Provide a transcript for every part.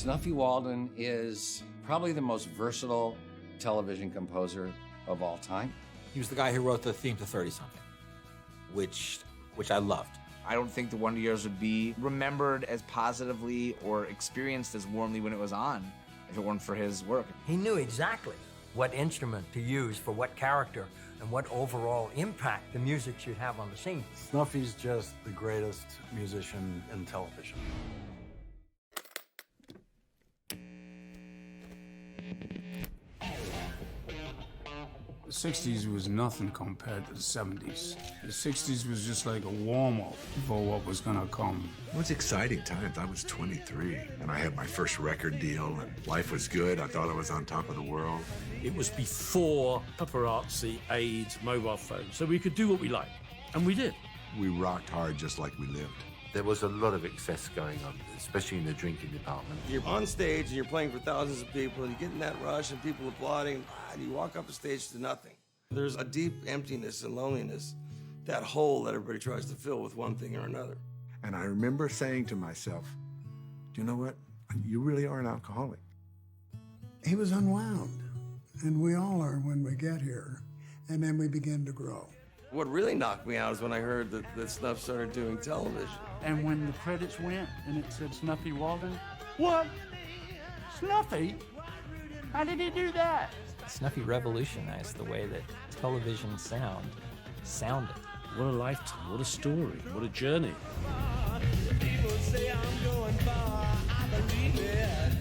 Snuffy Walden is probably the most versatile television composer of all time. He was the guy who wrote the theme to 30-something, which I loved. I don't think the Wonder Years would be remembered as positively or experienced as warmly when it was on if it weren't for his work. He knew exactly what instrument to use for what character and what overall impact the music should have on the scene. Snuffy's just the greatest musician in television. The 60s was nothing compared to the 70s. The 60s was just like a warm-up for what was gonna come. It was exciting times. I was 23, and I had my first record deal, and life was good. I thought I was on top of the world. It was before paparazzi, AIDS, mobile phones, so we could do what we liked, and we did. We rocked hard just like we lived. There was a lot of excess going on, especially in the drinking department. You're on stage and you're playing for thousands of people and you get in that rush and people applauding and you walk up a stage to nothing. There's a deep emptiness and loneliness, that hole that everybody tries to fill with one thing or another. And I remember saying to myself, do you know what? You really are an alcoholic. He was unwound, and we all are when we get here, and then we begin to grow. What really knocked me out is when I heard that Snuff started doing television. And when the credits went and it said Snuffy Walden, what? Snuffy? How did he do that? Snuffy revolutionized the way that television sounded. What a lifetime, what a story, what a journey. People say I'm going far, I believe it.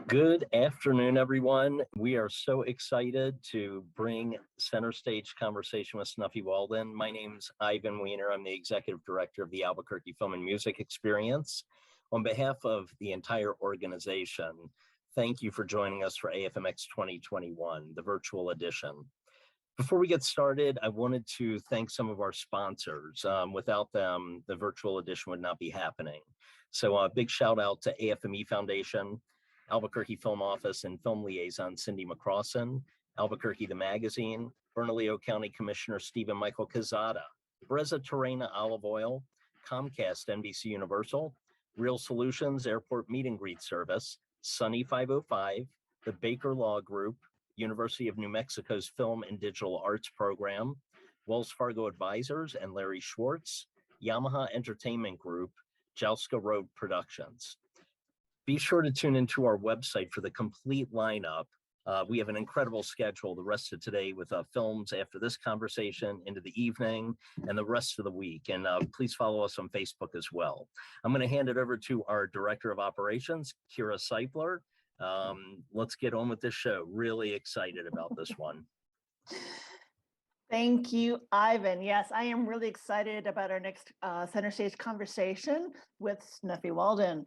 Good afternoon, everyone. We are so excited to bring Center Stage Conversation with Snuffy Walden. My name's Ivan Weiner. I'm the Executive Director of the Albuquerque Film and Music Experience. On behalf of the entire organization, thank you for joining us for AFMX 2021, the virtual edition. Before we get started, I wanted to thank some of our sponsors. Without them, the virtual edition would not be happening. So a big shout out to AFME Foundation, Albuquerque Film Office and Film Liaison Cindy McCrossan, Albuquerque the Magazine, Bernalillo County Commissioner Stephen Michael Quezada, Breza Terrena Olive Oil, Comcast NBC Universal, Real Solutions Airport Meet and Greet Service, Sunny 505, the Baker Law Group, University of New Mexico's Film and Digital Arts Program, Wells Fargo Advisors and Larry Schwartz, Yamaha Entertainment Group, Jouska Road Productions. Be sure to tune into our website for the complete lineup. We have an incredible schedule the rest of today with films after this conversation into the evening and the rest of the week. And please follow us on Facebook as well. I'm going to hand it over to our Director of Operations, Kira Seipler. Let's get on with this show. Really excited about this one. Thank you, Ivan. Yes, I am really excited about our next Center Stage Conversation with Snuffy Walden.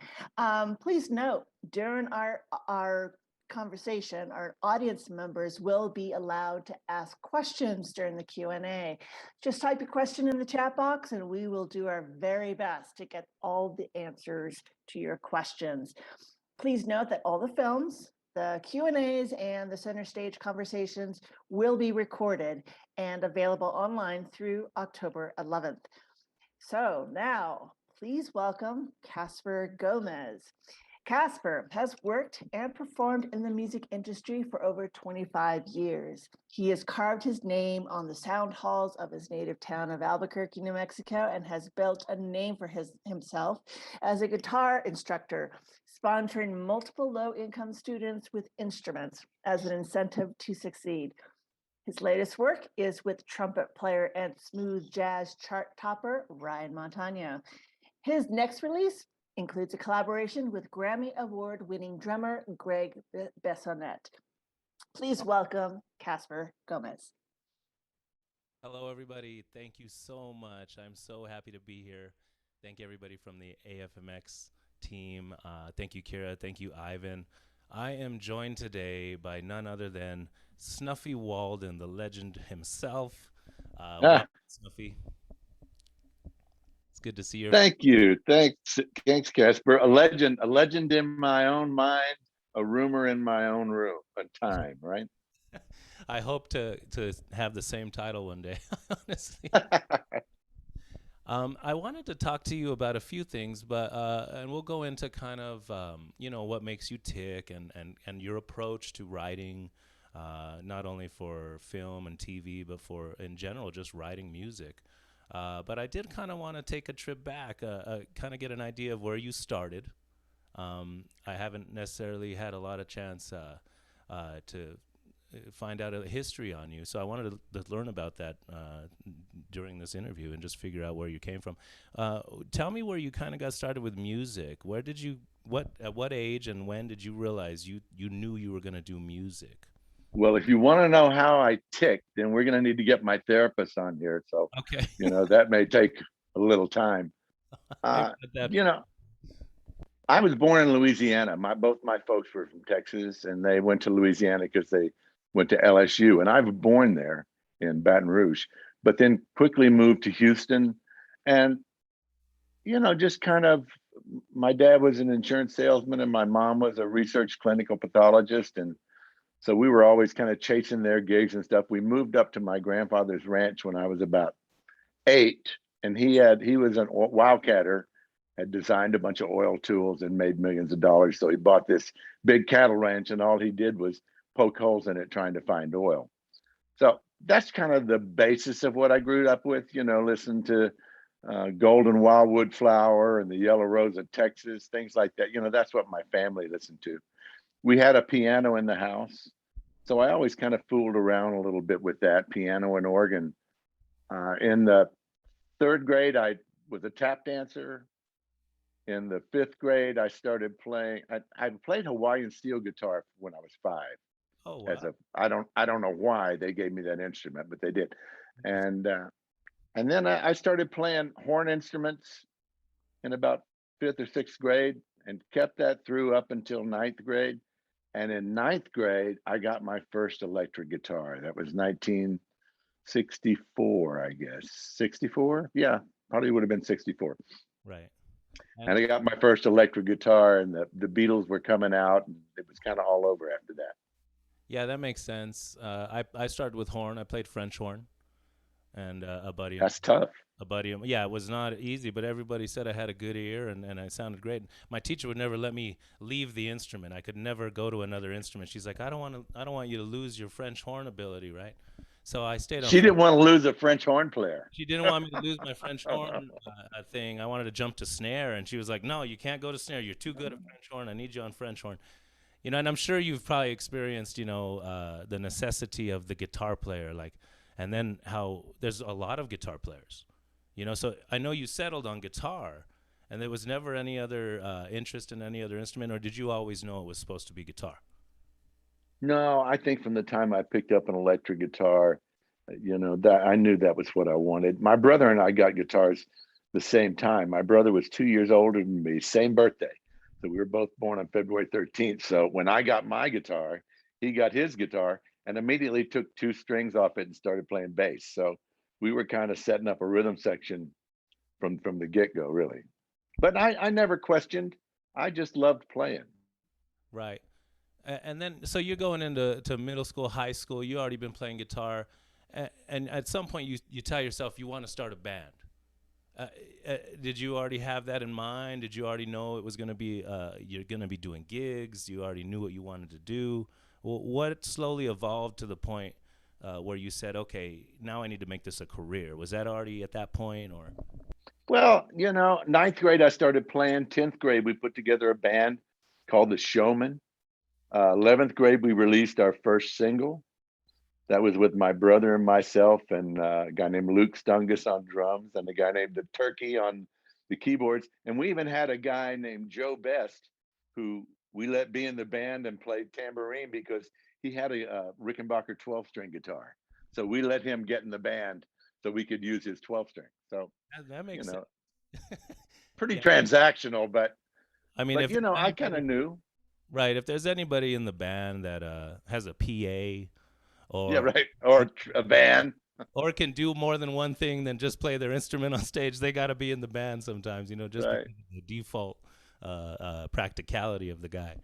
Please note, during our conversation, our audience members will be allowed to ask questions during the Q&A. Just type your question in the chat box and we will do our very best to get all the answers to your questions. Please note that all the films, the Q&As and the Center Stage Conversations will be recorded and available online through October 11th. So now, please welcome Casper Gomez. Casper has worked and performed in the music industry for over 25 years. He has carved his name on the sound halls of his native town of Albuquerque, New Mexico, and has built a name for himself as a guitar instructor, sponsoring multiple low-income students with instruments as an incentive to succeed. His latest work is with trumpet player and smooth jazz chart topper, Ryan Montano. His next release includes a collaboration with Grammy Award-winning drummer Greg Bessonette. Please welcome Casper Gomez. Hello, everybody. Thank you so much. I'm so happy to be here. Thank everybody from the AFMX team. Thank you, Kira. Thank you, Ivan. I am joined today by none other than Snuffy Walden, the legend himself. Snuffy. It's good to see you. Thank you. Thanks, Casper. A legend in my own mind. a rumor in my own room, a time, right? I hope to have the same title one day, honestly. I wanted to talk to you about a few things, but and we'll go into kind of what makes you tick and your approach to writing, not only for film and TV, but for in general just writing music. But I did kind of want to take a trip back, kind of get an idea of where you started. I haven't necessarily had a lot of chance to find out a history on you, so I wanted to learn about that during this interview and just figure out where you came from. Tell me where you kind of got started with music. Where did you at what age and when did you realize you knew you were going to do music? Well, if you want to know how I tick, then we're going to need to get my therapist on here. So, okay, that may take a little time. I was born in Louisiana. Both my folks were from Texas, and they went to Louisiana because they went to LSU, and I was born there in Baton Rouge, but then quickly moved to Houston. And, just kind of, my dad was an insurance salesman and my mom was a research clinical pathologist. And so we were always kind of chasing their gigs and stuff. We moved up to my grandfather's ranch when I was about 8, and he was a wildcatter, had designed a bunch of oil tools and made millions of dollars. So he bought this big cattle ranch, and all he did was poke holes in it trying to find oil. So that's kind of the basis of what I grew up with, listen to Golden Wildwood Flower and the Yellow Rose of Texas, things like that. That's what my family listened to. We had a piano in the house, so I always kind of fooled around a little bit with that, piano and organ. In the 3rd grade, I was a tap dancer. In the 5th grade, I started playing. I played Hawaiian steel guitar when I was 5. Oh, wow. I don't know why they gave me that instrument, but they did. And then I started playing horn instruments in about 5th or 6th grade and kept that through up until 9th grade. And in 9th grade, I got my first electric guitar. That was 1964, I guess. 64? Yeah, probably would have been 64. Right. And I got my first electric guitar, and the Beatles were coming out, and it was kind of all over after that. Yeah, that makes sense. I started with horn. I played French horn, and a buddy. That's tough. A buddy. Yeah, it was not easy, but everybody said I had a good ear, and I sounded great. My teacher would never let me leave the instrument. I could never go to another instrument. She's like, I don't want you to lose your French horn ability, right? So I stayed on. She didn't want to lose a French horn player. She didn't want me to lose my French horn thing. I wanted to jump to snare, and she was like, no, you can't go to snare. You're too good at French horn. I need you on French horn. And I'm sure you've probably experienced, the necessity of the guitar player, and then how there's a lot of guitar players, So I know you settled on guitar, and there was never any other interest in any other instrument, or did you always know it was supposed to be guitar? No, I think from the time I picked up an electric guitar, that I knew that was what I wanted. My brother and I got guitars the same time. My brother was 2 years older than me, same birthday. So we were both born on February 13th. So when I got my guitar, he got his guitar and immediately took 2 strings off it and started playing bass. So we were kind of setting up a rhythm section from the get-go, really. But I never questioned. I just loved playing. Right. And then, so you're going into middle school, high school. You already been playing guitar. And at some point, you tell yourself you want to start a band. Did you already have that in mind? Did you already know it was going to be you're going to be doing gigs? You already knew what you wanted to do. Well, what slowly evolved to the point where you said, okay, now I need to make this a career? Was that already at that point, or? Well, 9th grade I started playing. 10th grade we put together a band called The Showmen. 11th grade we released our first single. That was with my brother and myself, and a guy named Luke Stungus on drums, and a guy named The Turkey on the keyboards. And we even had a guy named Joe Best, who we let be in the band and played tambourine because he had a Rickenbacker 12-string guitar. So we let him get in the band so we could use his 12-string. So that makes sense. Pretty transactional, but I mean, I kind of knew. Right. If there's anybody in the band that has a PA, or a band, or can do more than one thing than just play their instrument on stage, they got to be in the band sometimes, just because of the default practicality of the guy.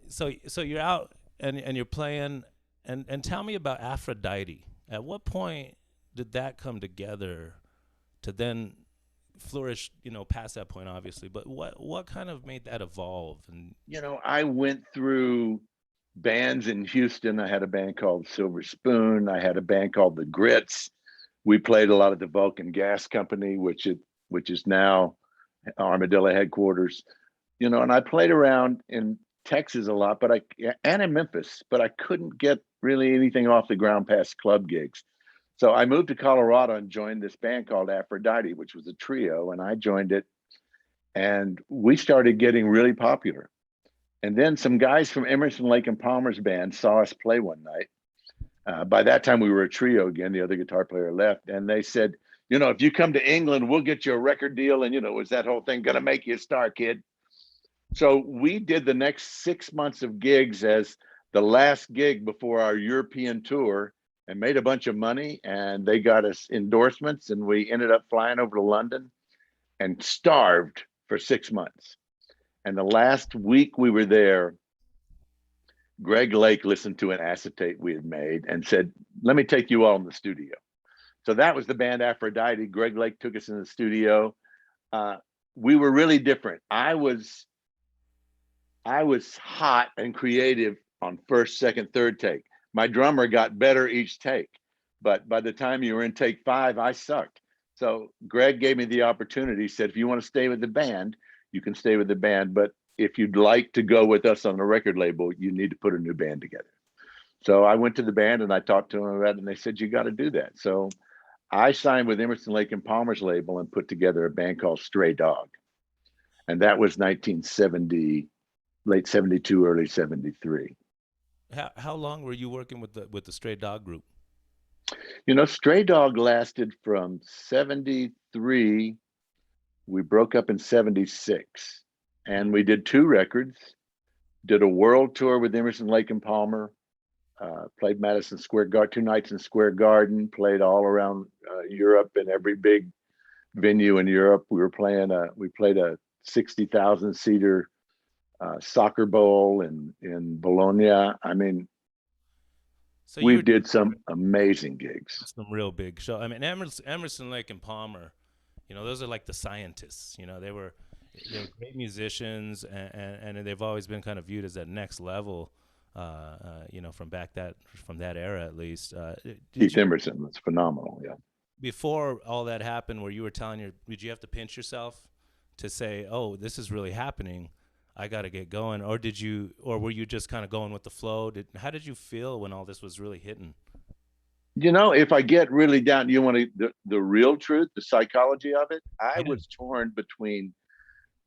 So you're out and you're playing, and tell me about Aphrodite. At what point did that come together to then flourish, past that point, obviously, but what kind of made that evolve? And I went through bands in Houston. I had a band called Silver Spoon. I had a band called The Grits. We played a lot at the Vulcan Gas Company, which is now Armadillo headquarters. And I played around in Texas a lot, and in Memphis, but I couldn't get really anything off the ground past club gigs. So I moved to Colorado and joined this band called Aphrodite, which was a trio, and I joined it, and we started getting really popular. And then some guys from Emerson, Lake and Palmer's band saw us play one night. By that time, we were a trio again. The other guitar player left, and they said, if you come to England, we'll get you a record deal. And, was that whole thing going to make you a star, kid? So we did the next 6 months of gigs as the last gig before our European tour, and made a bunch of money, and they got us endorsements, and we ended up flying over to London and starved for 6 months. And the last week we were there, Greg Lake listened to an acetate we had made and said, let me take you all in the studio. So that was the band Aphrodite. Greg Lake took us in the studio. We were really different. I was hot and creative on first, second, third take. My drummer got better each take, but by the time you were in take 5, I sucked. So Greg gave me the opportunity, said, if you want to stay with the band, you can stay with the band, but if you'd like to go with us on the record label, you need to put a new band together. So I went to the band and I talked to them about it, and they said, you got to do that. So I signed with Emerson, Lake and Palmer's label and put together a band called Stray Dog. And that was 1970, late 72, early 73. How long were you working with the Stray Dog group? Stray Dog lasted from 73. We broke up in 76, and we did 2 records, did a world tour with Emerson, Lake and Palmer, played Madison Square Garden, 2 nights in Square Garden, played all around Europe and every big venue in Europe. We played a 60,000 seater soccer bowl in Bologna. I mean, so we did some amazing gigs. Some real big show. I mean, Emerson, Lake and Palmer, those are like the scientists. They were great musicians, and they've always been kind of viewed as that next level. From that era at least. Keith Emerson was phenomenal. Yeah. Before all that happened, where you were did you have to pinch yourself to say, "Oh, this is really happening. I got to get going," or were you just kind of going with the flow? How did you feel when all this was really hitting? If I get really down, you want the real truth, the psychology of it. I was torn between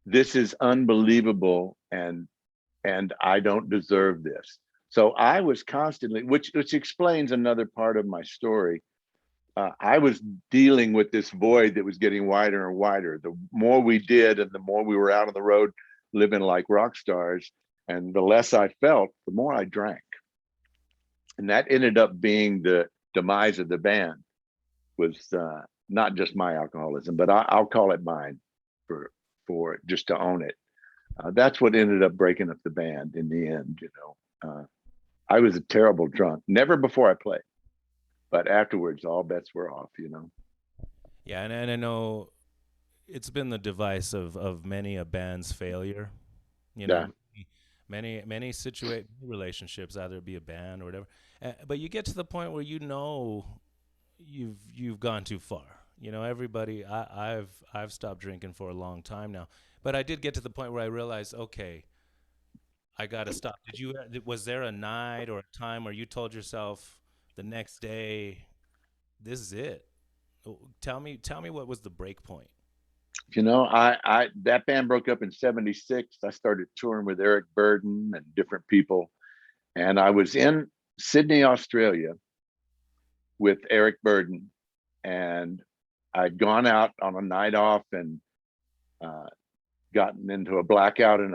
this is unbelievable and I don't deserve this. So I was constantly, which explains another part of my story. I was dealing with this void that was getting wider and wider. The more we did, and the more we were out on the road living like rock stars, and the less I felt, the more I drank. And that ended up being the demise of the band, was not just my alcoholism, but I'll call it mine for just to own it. That's what ended up breaking up the band in the end. I was a terrible drunk, never before I played, but afterwards all bets were off. Yeah, and I know it's been the device of many a band's failure. Many relationships, either it be a band or whatever. But you get to the point where you've gone too far. Everybody. I've stopped drinking for a long time now, but I did get to the point where I realized, okay, I got to stop. Was there a night or a time where you told yourself the next day, this is it? Tell me what was the break point? That band broke up in 76. I started touring with Eric Burdon and different people. And I was in Sydney, Australia with Eric Burdon. And I'd gone out on a night off and gotten into a blackout in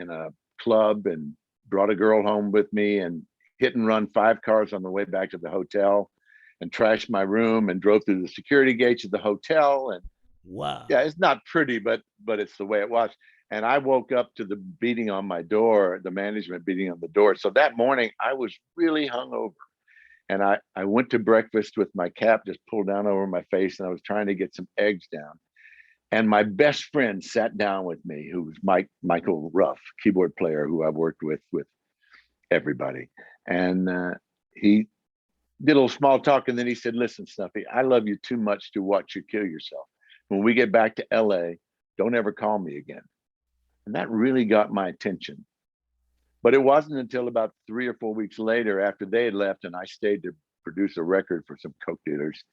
a club and brought a girl home with me and hit and run 5 cars on the way back to the hotel and trashed my room and drove through the security gates of the hotel. And wow. Yeah, it's not pretty, but it's the way it was. And I woke up to the beating on my door, the management beating on the door. So that morning I was really hungover. And I went to breakfast with my cap just pulled down over my face, and I was trying to get some eggs down. And my best friend sat down with me, who was Michael Ruff, keyboard player who I've worked with everybody. And he did a little small talk, and then he said, listen, Snuffy, I love you too much to watch you kill yourself. When we get back to LA, don't ever call me again. And that really got my attention. But it wasn't until about 3 or 4 weeks later, after they had left and I stayed to produce a record for some coke dealers,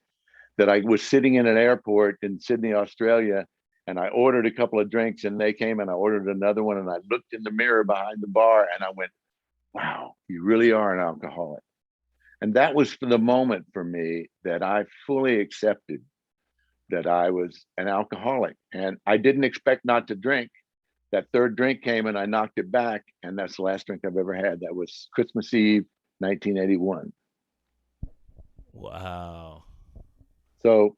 that I was sitting in an airport in Sydney, Australia, and I ordered a couple of drinks, and they came, and I ordered another one, and I looked in the mirror behind the bar and I went, wow, you really are an alcoholic. And that was for the moment for me that I fully accepted that I was an alcoholic. And I didn't expect not to drink. That third drink came and I knocked it back, and that's the last drink I've ever had. That was Christmas Eve, 1981. Wow. So,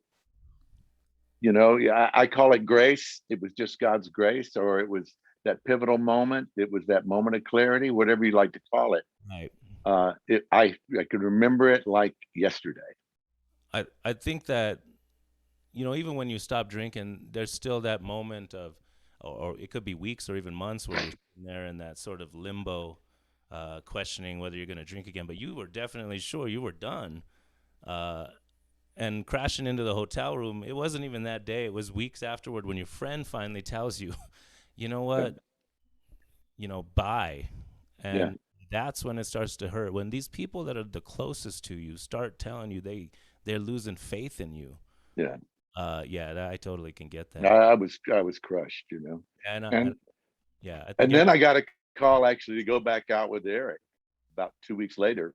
you know, I call it grace. It was just God's grace, or it was that pivotal moment. It was that moment of clarity, whatever you like to call it. Right. I could remember it like yesterday. I think that, you know, even when you stop drinking, there's still that moment of, or it could be weeks or even months where you're sitting there in that sort of limbo, questioning whether you're going to drink again. But you were definitely sure you were done. And crashing into the hotel room, it wasn't even that day. It was weeks afterward when your friend finally tells you, you know what, you know, bye. And that's when it starts to hurt. When these people that are the closest to you start telling you they're losing faith in you. Yeah. I totally can get that. I was crushed, you know. And then I got a call actually to go back out with Eric about 2 weeks later.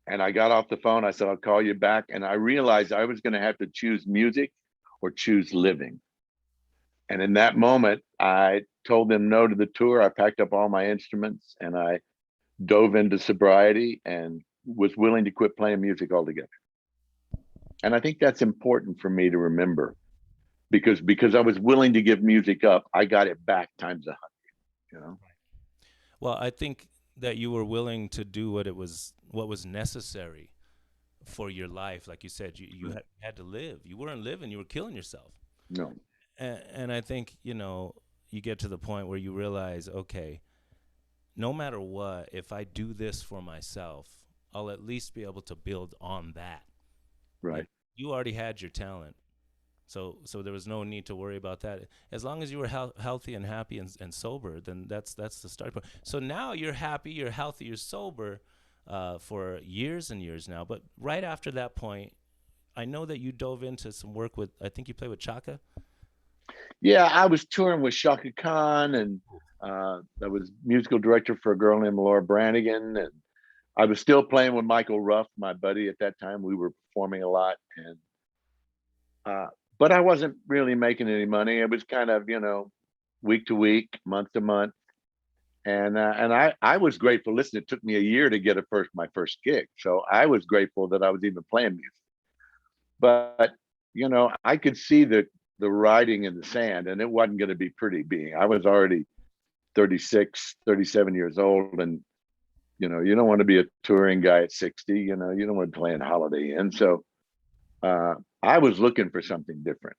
And I got off the phone. I said, I'll call you back. And I realized I was going to have to choose music or choose living. And in that moment, I told them no to the tour. I packed up all my instruments and I dove into sobriety and was willing to quit playing music altogether. And I think that's important for me to remember, because I was willing to give music up, I got it back times 100, you know? Well, I think that you were willing to do what was necessary for your life. Like you said, you had to live. You weren't living, you were killing yourself. No. And I think, you know, you get to the point where you realize, okay, no matter what, if I do this for myself, I'll at least be able to build on that. Right. Like, you already had your talent. So there was no need to worry about that. As long as you were healthy and happy and sober, then that's the start point. So now you're happy, you're healthy, you're sober for years and years now. But right after that point, I know that you dove into some work with, I think you played with Chaka? Yeah, I was touring with Chaka Khan, and I was musical director for a girl named Laura Branigan, and I was still playing with Michael Ruff, my buddy at that time. We were performing a lot, and but I wasn't really making any money. It was kind of, you know, week to week, month to month, and I was grateful. Listen, it took me a year to get my first gig, so I was grateful that I was even playing music. But you know, I could see the writing in the sand, and it wasn't going to be pretty. I was already 36, 37 years old, and you know, you don't want to be a touring guy at 60. You know, you don't want to play in Holiday Inn. So I was looking for something different.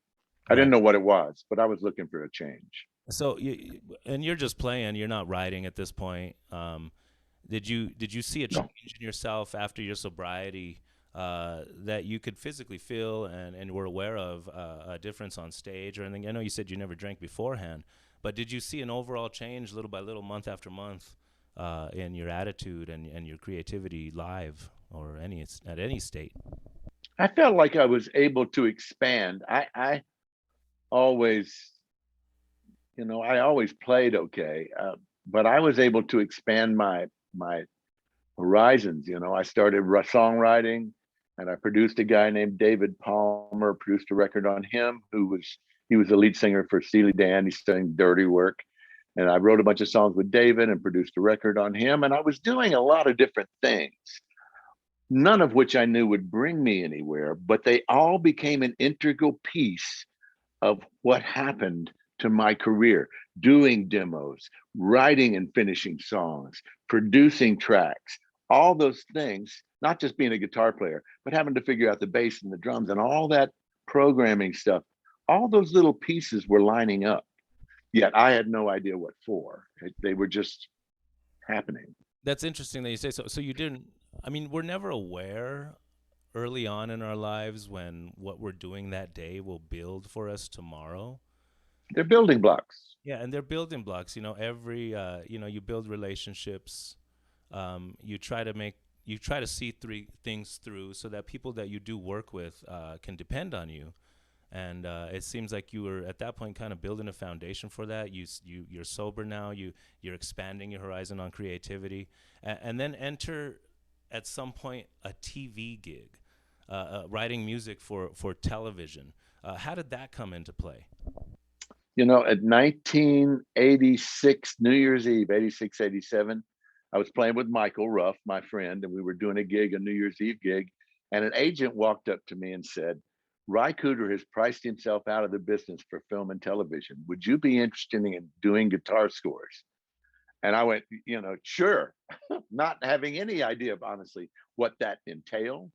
I didn't know what it was, but I was looking for a change. So you're just playing. You're not writing at this point. Did you see a change in yourself after your sobriety that you could physically feel and were aware of a difference on stage or anything? I know you said you never drank beforehand, but did you see an overall change little by little, month after month, in your attitude and your creativity live or at any state? I felt like I was able to expand. I always, you know, I always played okay, but I was able to expand my horizons. You know, I started songwriting, and I produced a guy named David Palmer, produced a record on him, he was the lead singer for Steely Dan. He sang Dirty Work. And I wrote a bunch of songs with David and produced a record on him. And I was doing a lot of different things, none of which I knew would bring me anywhere, but they all became an integral piece of what happened to my career, doing demos, writing and finishing songs, producing tracks, all those things, not just being a guitar player, but having to figure out the bass and the drums and all that programming stuff. All those little pieces were lining up, yet I had no idea what for. They were just happening. That's interesting that you say so. So you didn't, I mean, we're never aware early on in our lives when what we're doing that day will build for us tomorrow. They're building blocks. Yeah, and they're building blocks. You know, every you build relationships. You try to see things through so that people that you do work with can depend on you. And it seems like you were at that point kind of building a foundation for that. You're sober now. You're expanding your horizon on creativity, and then enter at some point a TV gig, writing music for television. How did that come into play? You know, at 1986, New Year's Eve, 86, 87, I was playing with Michael Ruff, my friend, and we were doing a New Year's Eve gig. And an agent walked up to me and said, Ry Cooder has priced himself out of the business for film and television. Would you be interested in doing guitar scores? And I went, you know, sure, not having any idea of honestly what that entailed.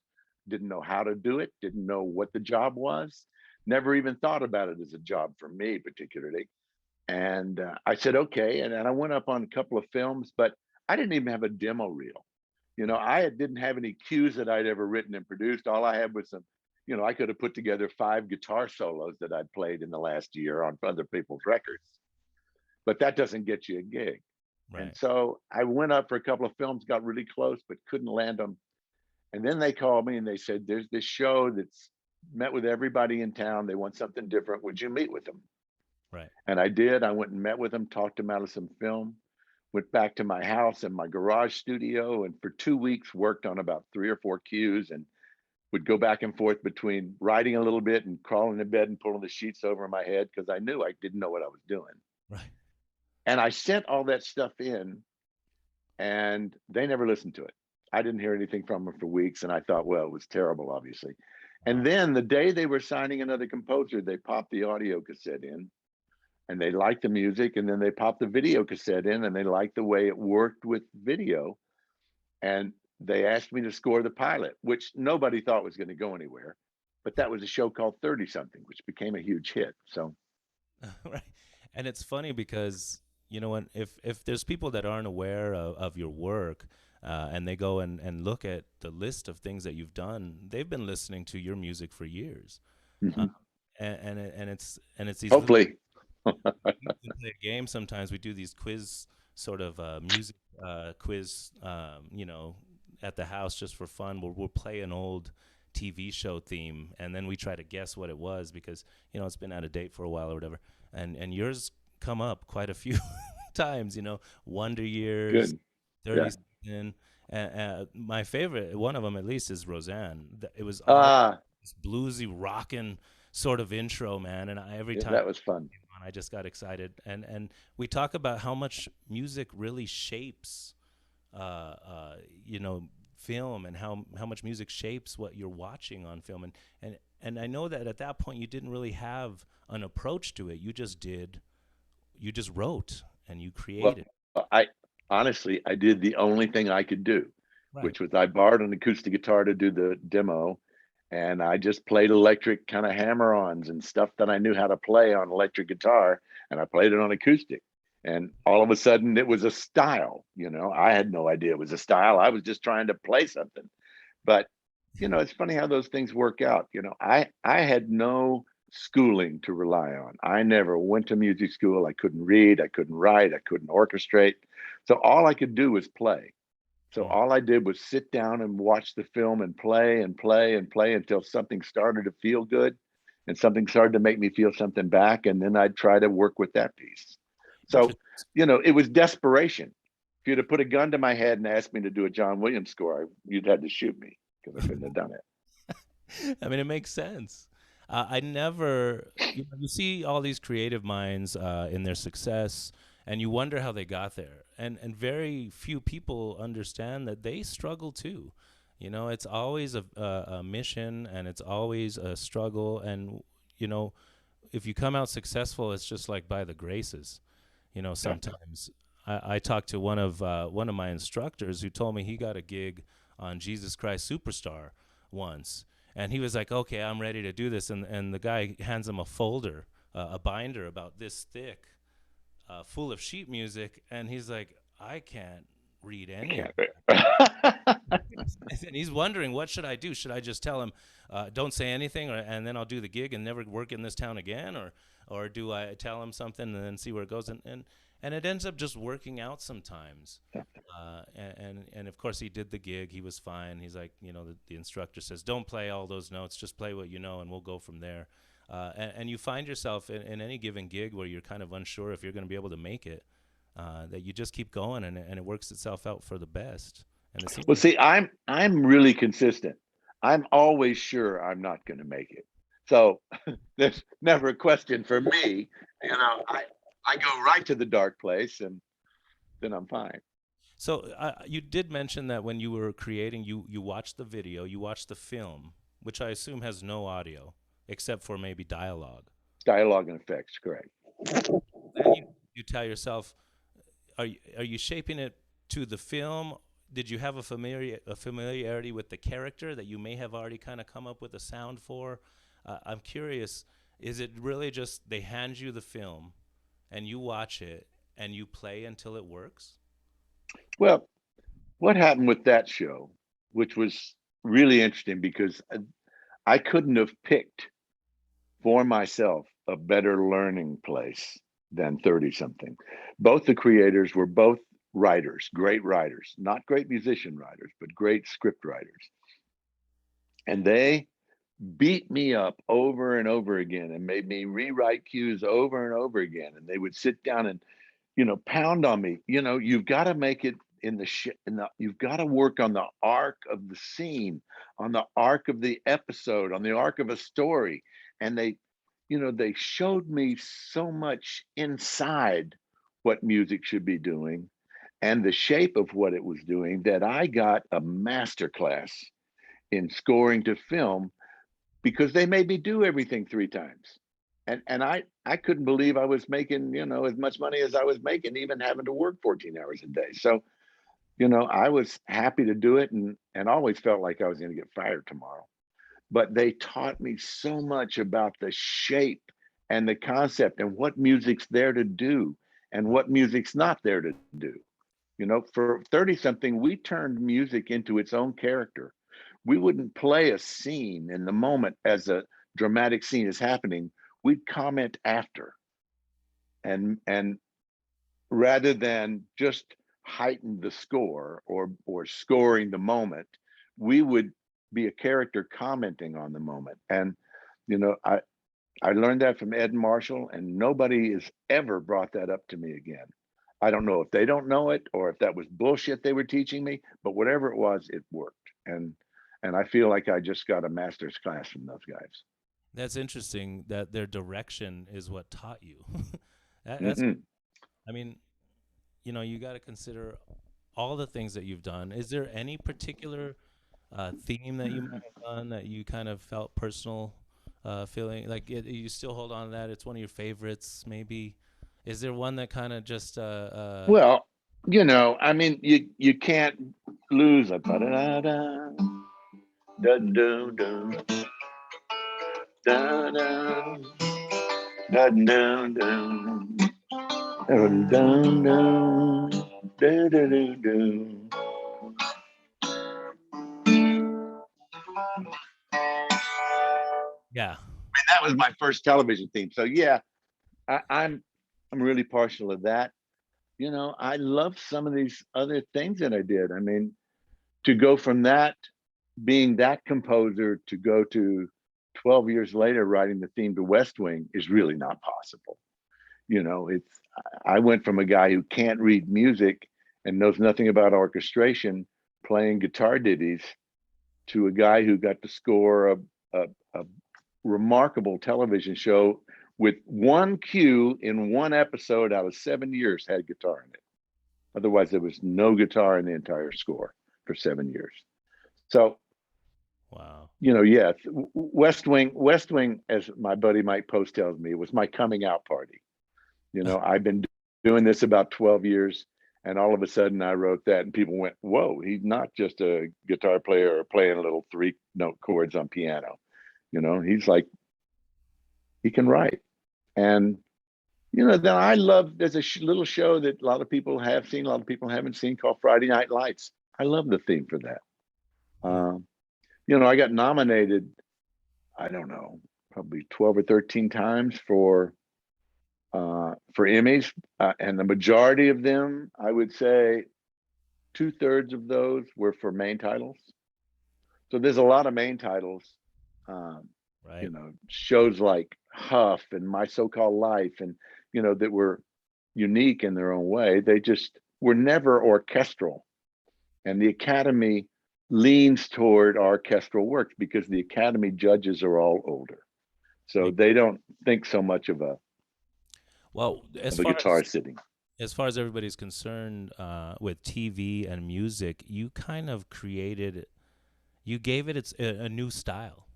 Didn't know how to do it, didn't know what the job was. Never even thought about it as a job for me particularly. And I said, okay. And I went up on a couple of films, but I didn't even have a demo reel. You know, I didn't have any cues that I'd ever written and produced. All I had was some, you know, I could have put together 5 guitar solos that I'd played in the last year on other people's records. But that doesn't get you a gig. Right. And so I went up for a couple of films, got really close, but couldn't land them. And then they called me and they said, there's this show that's met with everybody in town. They want something different. Would you meet with them? Right. And I did. I went and met with them, talked them out of some film, went back to my house and my garage studio, and for 2 weeks worked on about 3 or 4 cues and would go back and forth between writing a little bit and crawling in bed and pulling the sheets over my head because I knew I didn't know what I was doing. Right. And I sent all that stuff in and they never listened to it. I didn't hear anything from them for weeks. And I thought, well, it was terrible, obviously. And then the day they were signing another composer, they popped the audio cassette in and they liked the music. And then they popped the video cassette in and they liked the way it worked with video. And they asked me to score the pilot, which nobody thought was going to go anywhere. But that was a show called 30 something, which became a huge hit. So, right. And it's funny because, you know, if there's people that aren't aware of your work, and they go and look at the list of things that you've done, they've been listening to your music for years. Mm-hmm. And it's these hopefully we play a game sometimes. We do these quiz sort of music quiz, you know, at the house just for fun. We'll play an old TV show theme and then we try to guess what it was because, you know, it's been out of date for a while or whatever. And yours come up quite a few times, you know, Wonder Years, good. 30 something. My favorite, one of them at least, is Roseanne. It was this bluesy, rockin' sort of intro, man. And every time that was fun. I just got excited. And we talk about how much music really shapes, you know, film and how much music shapes what you're watching on film. And I know that at that point you didn't really have an approach to it. You just wrote and you created. Well, honestly, I did the only thing I could do, right. which was I borrowed an acoustic guitar to do the demo. And I just played electric kind of hammer-ons and stuff that I knew how to play on electric guitar. And I played it on acoustic. And all of a sudden it was a style, you know, I had no idea it was a style. I was just trying to play something. But, you know, it's funny how those things work out. You know, I had no schooling to rely on. I never went to music school. I couldn't read, I couldn't write, I couldn't orchestrate. So all I could do was play. So all I did was sit down and watch the film and play and play and play until something started to feel good and something started to make me feel something back. And then I'd try to work with that piece. So, you know, it was desperation. If you'd have put a gun to my head and asked me to do a John Williams score, you'd had to shoot me because I couldn't have done it. I mean, it makes sense. I never, you see all these creative minds in their success, and you wonder how they got there. And very few people understand that they struggle too. You know, it's always a mission, and it's always a struggle. And, you know, if you come out successful, it's just like by the graces. Sometimes I talked to one of my instructors who told me he got a gig on Jesus Christ Superstar once, and he was like, okay, I'm ready to do this, and the guy hands him a folder, a binder about this thick, full of sheet music, and he's like, I can't read any of it. And he's wondering, what should I do? Should I just tell him, don't say anything, and then I'll do the gig and never work in this town again, or do I tell him something and then see where it goes? And it ends up just working out sometimes. And of course he did the gig. He was fine. He's like, the instructor says, don't play all those notes, just play what you know, and we'll go from there. And you find yourself in any given gig where you're kind of unsure if you're going to be able to make it, that you just keep going, and it works itself out for the best. And well, see, I'm really consistent. I'm always sure I'm not going to make it. So there's never a question for me. I go right to the dark place, and then I'm fine. So you did mention that when you were creating, you watched the video, you watched the film, which I assume has no audio except for maybe dialogue. Dialogue and effects, correct. Then you tell yourself, are you shaping it to the film? Did you have a familiarity with the character that you may have already kind of come up with a sound for? I'm curious, is it really just they hand you the film and you watch it and you play until it works? Well, what happened with that show, which was really interesting because I couldn't have picked for myself a better learning place than 30-something. Both the creators were both writers, great writers, not great musician writers, but great script writers. And they beat me up over and over again and made me rewrite cues over and over again. And they would sit down and, pound on me. You've got to make it you've got to work on the arc of the scene, on the arc of the episode, on the arc of a story. And they showed me so much inside what music should be doing and the shape of what it was doing that I got a masterclass in scoring to film because they made me do everything 3 times. And I couldn't believe I was making, as much money as I was making, even having to work 14 hours a day. So, I was happy to do it and always felt like I was going to get fired tomorrow. But they taught me so much about the shape and the concept and what music's there to do and what music's not there to do. For 30-something, we turned music into its own character. We wouldn't play a scene in the moment as a dramatic scene is happening. We'd comment after. And rather than just heighten the score or scoring the moment, we would be a character commenting on the moment. And, I learned that from Ed and Marshall, and nobody has ever brought that up to me again. I don't know if they don't know it or if that was bullshit they were teaching me, but whatever it was, it worked. And I feel like I just got a master's class from those guys. That's interesting that their direction is what taught you. I mean, you got to consider all the things that you've done. Is there any particular theme that you might have done that you kind of felt personal feeling like you still hold on to that? It's one of your favorites, maybe. Is there one that kind of just well, I mean, you can't lose a da-da-da-da, da-da-da, da-da, da-da-da, da-da-da-da. Yeah. And that was my first television theme. So yeah, I'm really partial to that. I love some of these other things that I did. I mean, to go from that, being that composer, to go to 12 years later writing the theme to West Wing is really not possible. I went from a guy who can't read music and knows nothing about orchestration playing guitar ditties to a guy who got to score a remarkable television show with one cue in one episode out of 7 years had guitar in it. Otherwise, there was no guitar in the entire score for 7 years. So Wow. You know, yes, West Wing, as my buddy Mike Post tells me, was my coming out party. You know, I've been doing this about 12 years, and all of a sudden I wrote that, and people went, "Whoa, he's not just a guitar player or playing little 3-note chords on piano. You know, he's like, he can write." And you know, then I love, there's a little show that a lot of people have seen, a lot of people haven't seen, called Friday Night Lights. I love the theme for that. You know, I got nominated, I don't know, probably 12 or 13 times for Emmys, and the majority of them, I would say 2/3 of those were for main titles. So there's a lot of main titles, right. You know, shows like Huff and My So-Called Life, and, you know, that were unique in their own way. They just were never orchestral. And the Academy leans toward orchestral works because the Academy judges are all older. So they don't think so much of a guitar sitting. As far as everybody's concerned, with TV and music, you kind of created, you gave it a new style.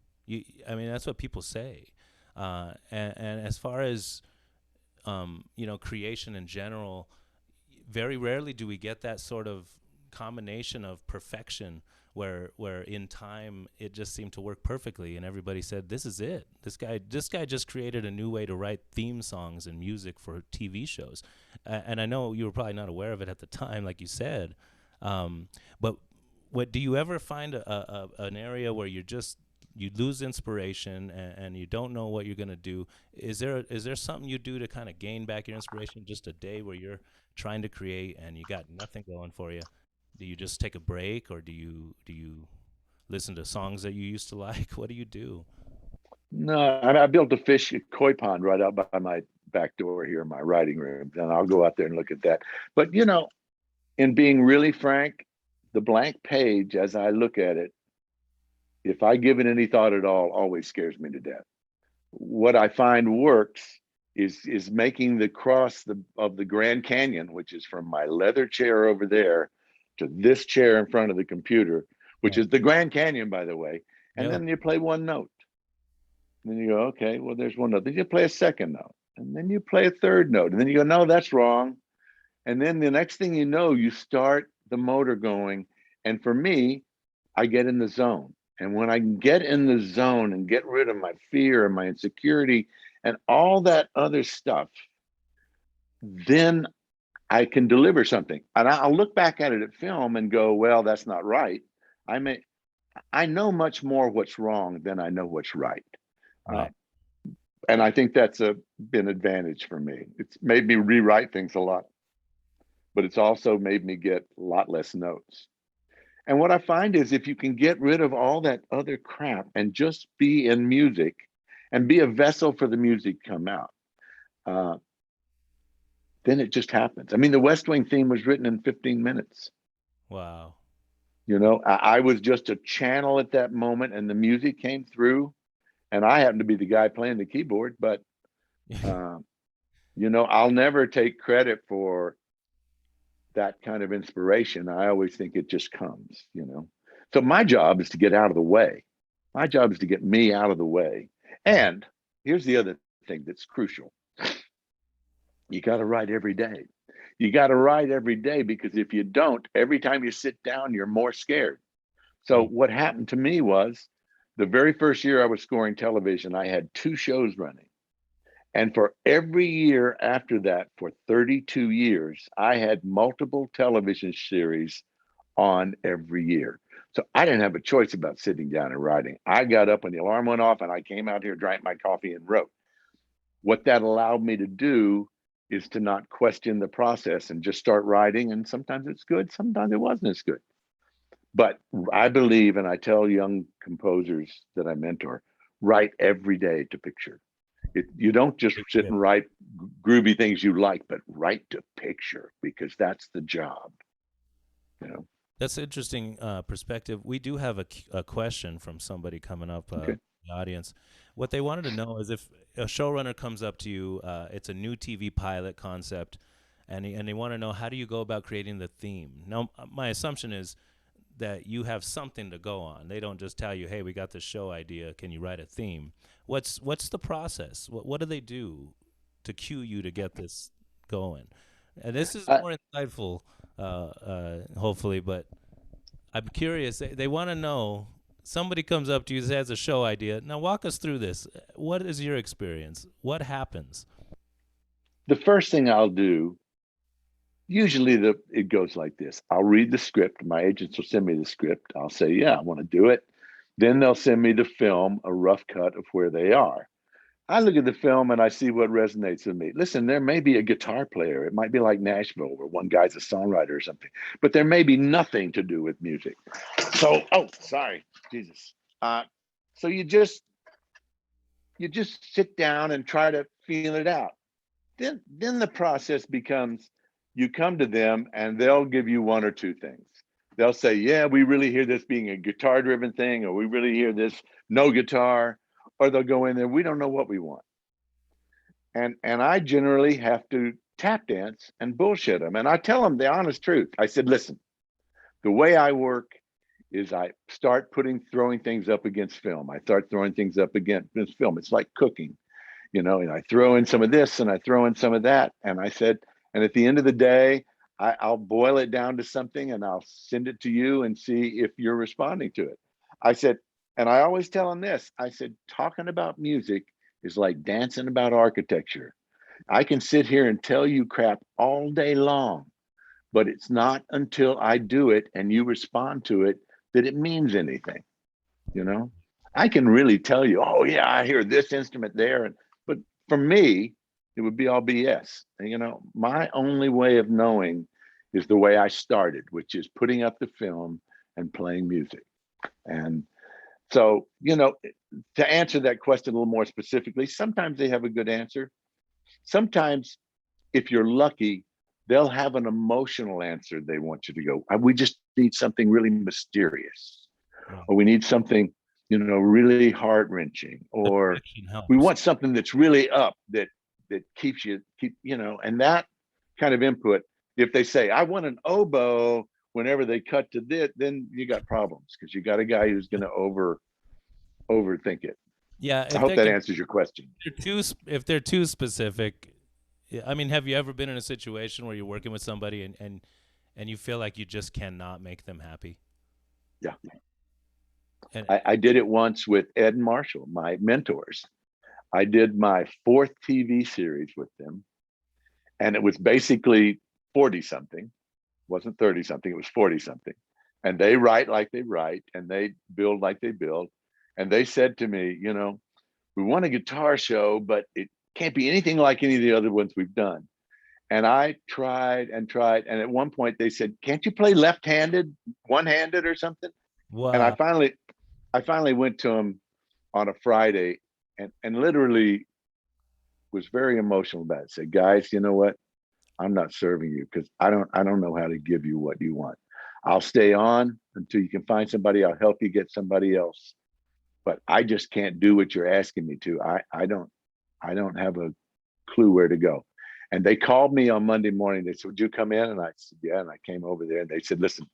I mean, that's what people say. And as far as, you know, creation in general, very rarely do we get that sort of combination of perfection where in time it just seemed to work perfectly, and everybody said, "This is it. This guy just created a new way to write theme songs and music for TV shows." And I know you were probably not aware of it at the time, like you said. But what do you ever find an area where you lose inspiration and you don't know what you're gonna do? Is there something you do to kind of gain back your inspiration? Just a day where you're trying to create and you got nothing going for you? Do you just take a break, or do you listen to songs that you used to like? What do you do? No, I built a koi pond right out by my back door here in my writing room, and I'll go out there and look at that. But, you know, in being really frank, the blank page, as I look at it, if I give it any thought at all, always scares me to death. What I find works is making the cross of the Grand Canyon, which is from my leather chair over there to this chair in front of the computer, which is the Grand Canyon, by the way. And then you play one note. And then you go, okay, well, there's one note. Then you play a second note. And then you play a third note. And then you go, no, that's wrong. And then the next thing you know, you start the motor going. And for me, I get in the zone. And when I can get in the zone and get rid of my fear and my insecurity and all that other stuff, then I can deliver something. And I'll look back at it at film and go, well, that's not right. I know much more what's wrong than I know what's right. And I think that's been an advantage for me. It's made me rewrite things a lot, but it's also made me get a lot less notes. And what I find is if you can get rid of all that other crap and just be in music and be a vessel for the music to come out, then it just happens. I mean, the West Wing theme was written in 15 minutes. Wow. You know, I was just a channel at that moment, and the music came through, and I happened to be the guy playing the keyboard, but, you know, I'll never take credit for that kind of inspiration. I always think it just comes, you know. So my job is to get out of the way. My job is to get me out of the way. And here's the other thing that's crucial. You got to write every day. You got to write every day, because if you don't, every time you sit down, you're more scared. So what happened to me was the very first year I was scoring television, I had 2 shows running. And for every year after that, for 32 years, I had multiple television series on every year. So I didn't have a choice about sitting down and writing. I got up when the alarm went off and I came out here, drank my coffee and wrote. What that allowed me to do is to not question the process and just start writing. And sometimes it's good, sometimes it wasn't as good. But I believe, and I tell young composers that I mentor, write every day to picture. You don't just sit and write groovy things you like, but write to picture, because that's the job. You know, that's an interesting perspective. We do have a question from somebody coming up in the audience. What they wanted to know is if a showrunner comes up to you, it's a new TV pilot concept, and they want to know, how do you go about creating the theme? Now, my assumption is that you have something to go on. They don't just tell you, "Hey, we got this show idea. Can you write a theme?" What's the process? What do they do to cue you to get this going? And this is more insightful, hopefully. But I'm curious. They want to know. Somebody comes up to you, has a show idea. Now walk us through this. What is your experience? What happens? The first thing I'll do, usually it goes like this. I'll read the script. My agents will send me the script. I'll say, yeah, I want to do it. Then they'll send me the film, a rough cut of where they are. I look at the film and I see what resonates with me. Listen, there may be a guitar player. It might be like Nashville, where one guy's a songwriter or something, but there may be nothing to do with music. So, Jesus. So you just sit down and try to feel it out. Then the process becomes, you come to them and they'll give you one or two things. They'll say, yeah, we really hear this being a guitar driven thing, or we really hear this no guitar, or they'll go in there, we don't know what we want. And I generally have to tap dance and bullshit them. And I tell them the honest truth. I said, listen, the way I work is I start throwing things up against film. I start throwing things up against film. It's like cooking, and I throw in some of this and I throw in some of that. And I said, and at the end of the day, I'll boil it down to something and I'll send it to you and see if you're responding to it. I said, and I always tell them this, I said, talking about music is like dancing about architecture. I can sit here and tell you crap all day long, but it's not until I do it and you respond to it that it means anything. I can really tell you, oh yeah, I hear this instrument there. But for me, it would be all BS. My only way of knowing is the way I started, which is putting up the film and playing music. And so, to answer that question a little more specifically, sometimes they have a good answer. Sometimes, if you're lucky, they'll have an emotional answer they want you to go. We just need something really mysterious, or we need something, really heart-wrenching, or we want something that's really up that keeps you, and that kind of input. If they say, I want an oboe, whenever they cut to this, then you got problems, because you got a guy who's going to overthink it. Yeah. I hope that answers your question. If they're too specific, I mean, have you ever been in a situation where you're working with somebody and you feel like you just cannot make them happy? Yeah. And I did it once with Ed and Marshall, my mentors. I did my 4th TV series with them, and it was basically 40-something. Wasn't 30-something, it was 40-something. And they write like they write, and they build like they build. And they said to me, we want a guitar show, but it can't be anything like any of the other ones we've done. And I tried and tried. And at one point they said, can't you play left-handed, one-handed or something? Wow. And I finally went to them on a Friday and literally was very emotional about it. Said, guys, you know what? I'm not serving you, because I don't know how to give you what you want. I'll stay on until you can find somebody. I'll help you get somebody else, but I just can't do what you're asking me to. I don't have a clue where to go. And they called me on Monday morning. They said, would you come in? And I said, yeah. And I came over there and they said, listen,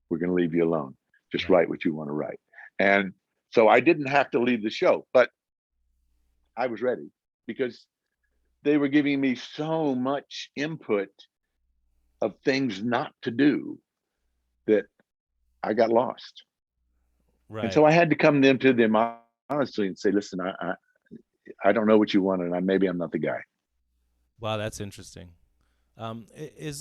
we're going to leave you alone. Just write what you want to write. And so I didn't have to leave the show, but I was ready, because they were giving me so much input of things not to do that I got lost. Right. And so I had to come to them honestly and say, listen, I don't know what you want, and maybe I'm not the guy. Wow, that's interesting. Was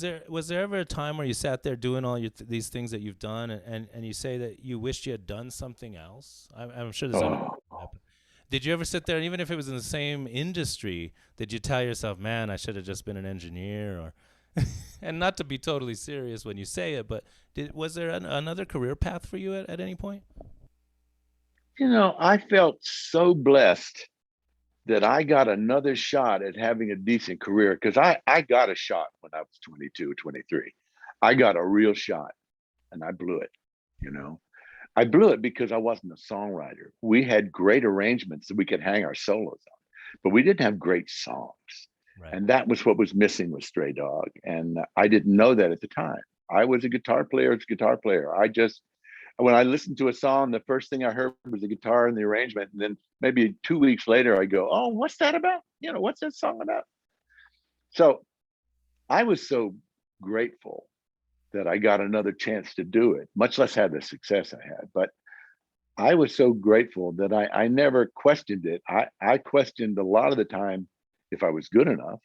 there ever a time where you sat there doing all these things that you've done, and you say that you wished you had done something else? I'm sure there's happened. Did you ever sit there, and even if it was in the same industry, did you tell yourself, man, I should have just been an engineer? Or and not to be totally serious when you say it, but was there another career path for you at any point? I felt so blessed that I got another shot at having a decent career, because I got a shot when I was 22, 23. I got a real shot, and I blew it, I blew it because I wasn't a songwriter. We had great arrangements that we could hang our solos on, but we didn't have great songs. Right. And that was what was missing with Stray Dog. And I didn't know that at the time. I was a guitar player. I just when I listened to a song, the first thing I heard was the guitar and the arrangement. And then maybe 2 weeks later, I go, oh, what's that about? You know, what's that song about? So I was so grateful that I got another chance to do it, much less have the success I had. But I was so grateful that I never questioned it. I questioned a lot of the time if I was good enough.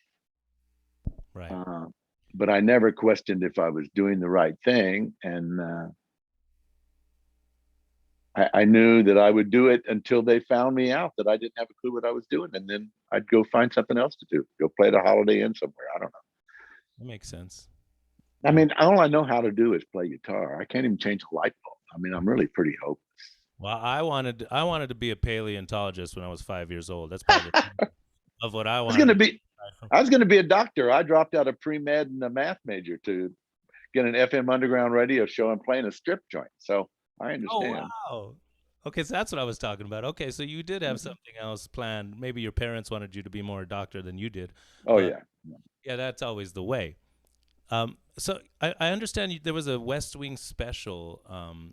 Right. But I never questioned if I was doing the right thing. And I knew that I would do it until they found me out that I didn't have a clue what I was doing. And then I'd go find something else to do, go play the Holiday Inn somewhere. I don't know. That makes sense. I mean, all I know how to do is play guitar. I can't even change a light bulb. I mean, I'm really pretty hopeless. Well, I wanted to be a paleontologist when I was 5 years old. That's part of what I wanted. I was going to be a doctor. I dropped out of pre-med and a math major to get an FM underground radio show and play in a strip joint. So I understand. Oh, wow. Okay, so that's what I was talking about. Okay, so you did have something else planned. Maybe your parents wanted you to be more a doctor than you did. Oh, yeah. Yeah, that's always the way. So I understand there was a West Wing special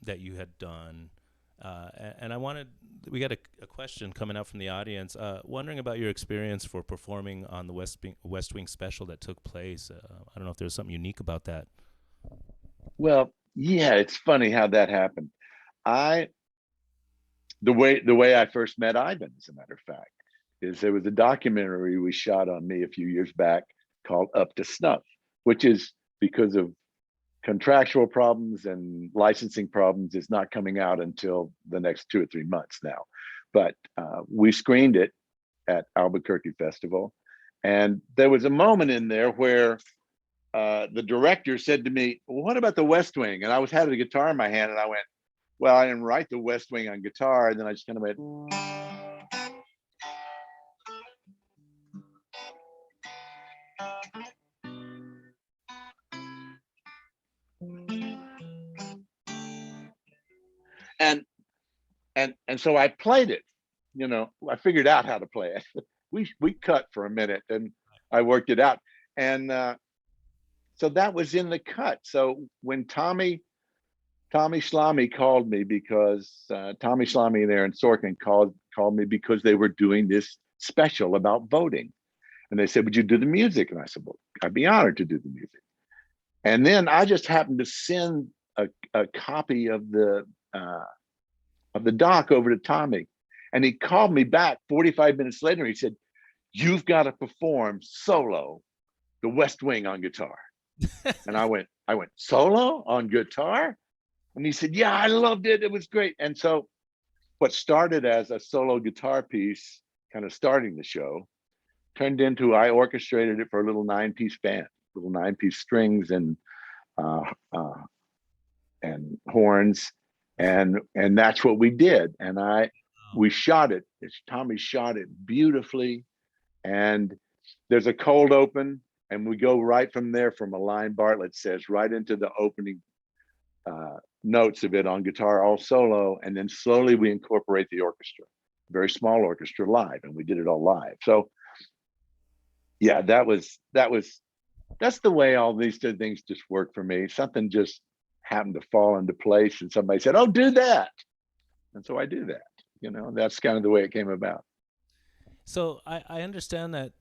that you had done. And we got a question coming out from the audience, wondering about your experience for performing on the West Wing special that took place. I don't know if there's something unique about that. Well, yeah, it's funny how that happened. The way I first met Ivan, as a matter of fact, is there was a documentary we shot on me a few years back called Up to Snuff, which is because of contractual problems and licensing problems is not coming out until the next 2 or 3 months now. But we screened it at Albuquerque Festival. And there was a moment in there where the director said to me, well, what about the West Wing? And I had a guitar in my hand and I went, well, I didn't write the West Wing on guitar. And then I just kind of went, and so I played it, you know, I figured out how to play it. We cut for a minute and I worked it out. And so that was in the cut. So when Tommy Schlamme called me, because Tommy Schlamme and Aaron Sorkin called me because they were doing this special about voting. And they said, would you do the music? And I said, well, I'd be honored to do the music. And then I just happened to send a copy of the doc over to Tommy. And he called me back 45 minutes later. He said, you've got to perform solo the West Wing on guitar. And I went, solo on guitar? And he said, yeah, I loved it. It was great. And so what started as a solo guitar piece, kind of starting the show, turned into, I orchestrated it for a little 9-piece band, little 9-piece strings and horns. And that's what we did. And we shot it. Tommy shot it beautifully. And there's a cold open, and we go right from there, from a line Bartlett says, right into the opening notes of it on guitar, all solo. And then slowly we incorporate the orchestra, very small orchestra, live. And we did it all live. So yeah, that's the way all these two things just work for me. Something just happened to fall into place and somebody said, oh, do that. And so I do that, you know, that's kind of the way it came about. So I understand that,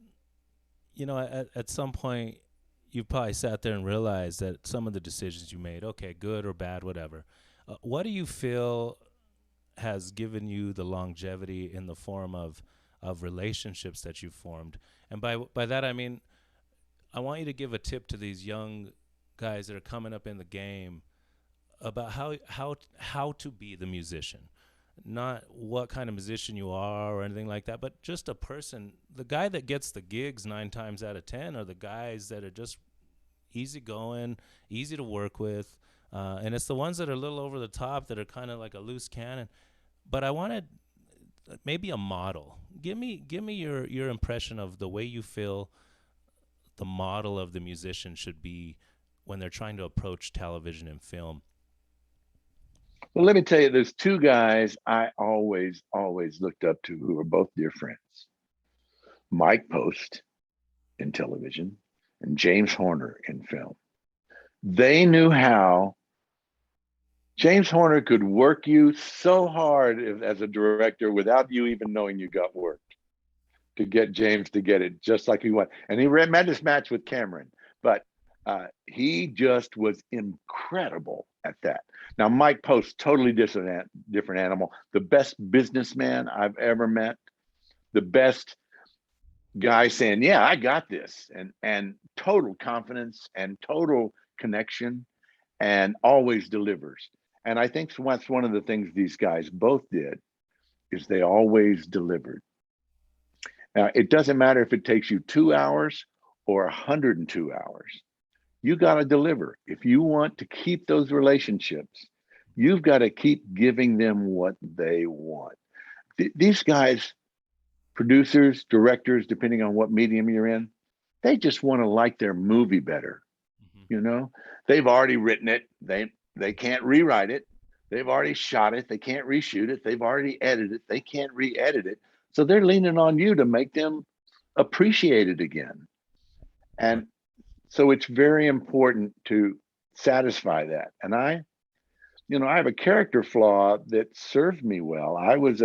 you know, at some point you probably sat there and realized that some of the decisions you made, okay, good or bad, whatever. What do you feel has given you the longevity in the form of relationships that you've formed? And by that, I mean, I want you to give a tip to these young guys that are coming up in the game about how to be the musician. Not what kind of musician you are or anything like that, but just a person. The guy that gets the gigs 9 times out of 10 are the guys that are just easygoing, easy to work with, and it's the ones that are a little over the top that are kind of like a loose cannon. But I wanted maybe a model. Give me your impression of the way you feel the model of the musician should be when they're trying to approach television and film. Well, let me tell you, there's 2 guys I always looked up to who are both dear friends. Mike Post in television and James Horner in film. They knew how James Horner could work you so hard as a director without you even knowing you got work, to get James to get it just like he wanted. And he met his match with Cameron, but he just was incredible at that. Now, Mike Post, totally different animal, the best businessman I've ever met, the best guy saying, yeah, I got this, and total confidence and total connection, and always delivers. And I think that's one of the things these guys both did, is they always delivered. Now, it doesn't matter if it takes you 2 hours or 102 hours. You got to deliver. If you want to keep those relationships, you've got to keep giving them what they want. These guys, producers, directors, depending on what medium you're in, they just want to like their movie better. You know, they've already written it. They can't rewrite it. They've already shot it. They can't reshoot it. They've already edited it. They can't re-edit it. So they're leaning on you to make them appreciate it again. And so it's very important to satisfy that. And I have a character flaw that served me well. I was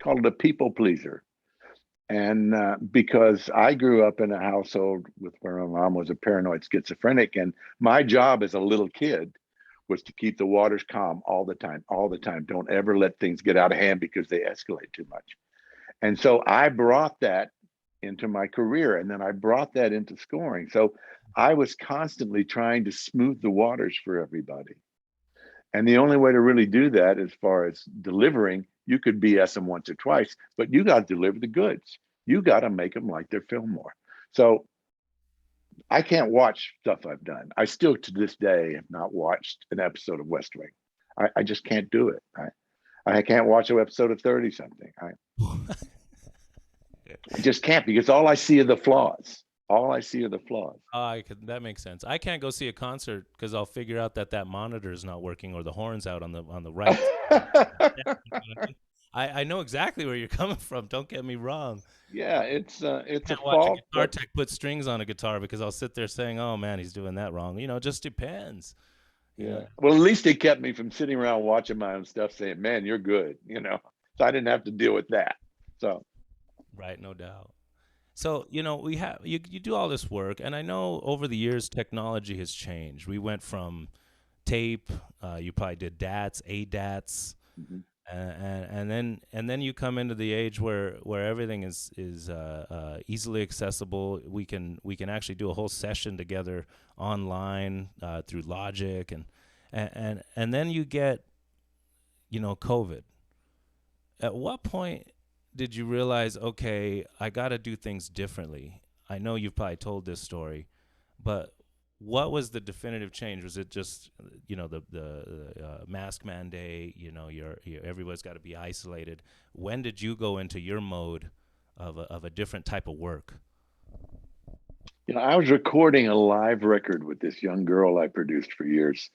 called a people pleaser. And because I grew up in a household where my mom was a paranoid schizophrenic, and my job as a little kid was to keep the waters calm all the time. Don't ever let things get out of hand because they escalate too much. And so I brought that into my career, and then I brought that into scoring. So I was constantly trying to smooth the waters for everybody. And the only way to really do that, as far as delivering, you could BS them once or twice, but you got to deliver the goods. You got to make them like their film more. So I can't watch stuff I've done. I still, to this day, have not watched an episode of West Wing. I just can't do it. I can't watch an episode of 30 something. I just can't, because all I see are the flaws. That makes sense. I can't go see a concert because I'll figure out that monitor is not working, or the horn's out on the right. I know exactly where you're coming from. Don't get me wrong. Yeah, it's a fault. Watch a guitar tech put strings on a guitar, because I'll sit there saying, "Oh man, he's doing that wrong." You know, it just depends. Yeah. Well, at least it kept me from sitting around watching my own stuff, saying, "Man, you're good." You know, so I didn't have to deal with that. So. Right, no doubt. So, you know, you do all this work, and I know over the years technology has changed. We went from tape, you probably did DATs, ADATs, and then you come into the age where everything is easily accessible. We can actually do a whole session together online through Logic, and then you get, COVID. At what point did you realize, okay, I got to do things differently? I know you've probably told this story, but what was the definitive change? Was it just, the mask mandate? Everybody's got to be isolated. When did you go into your mode of a different type of work? I was recording a live record with this young girl I produced for years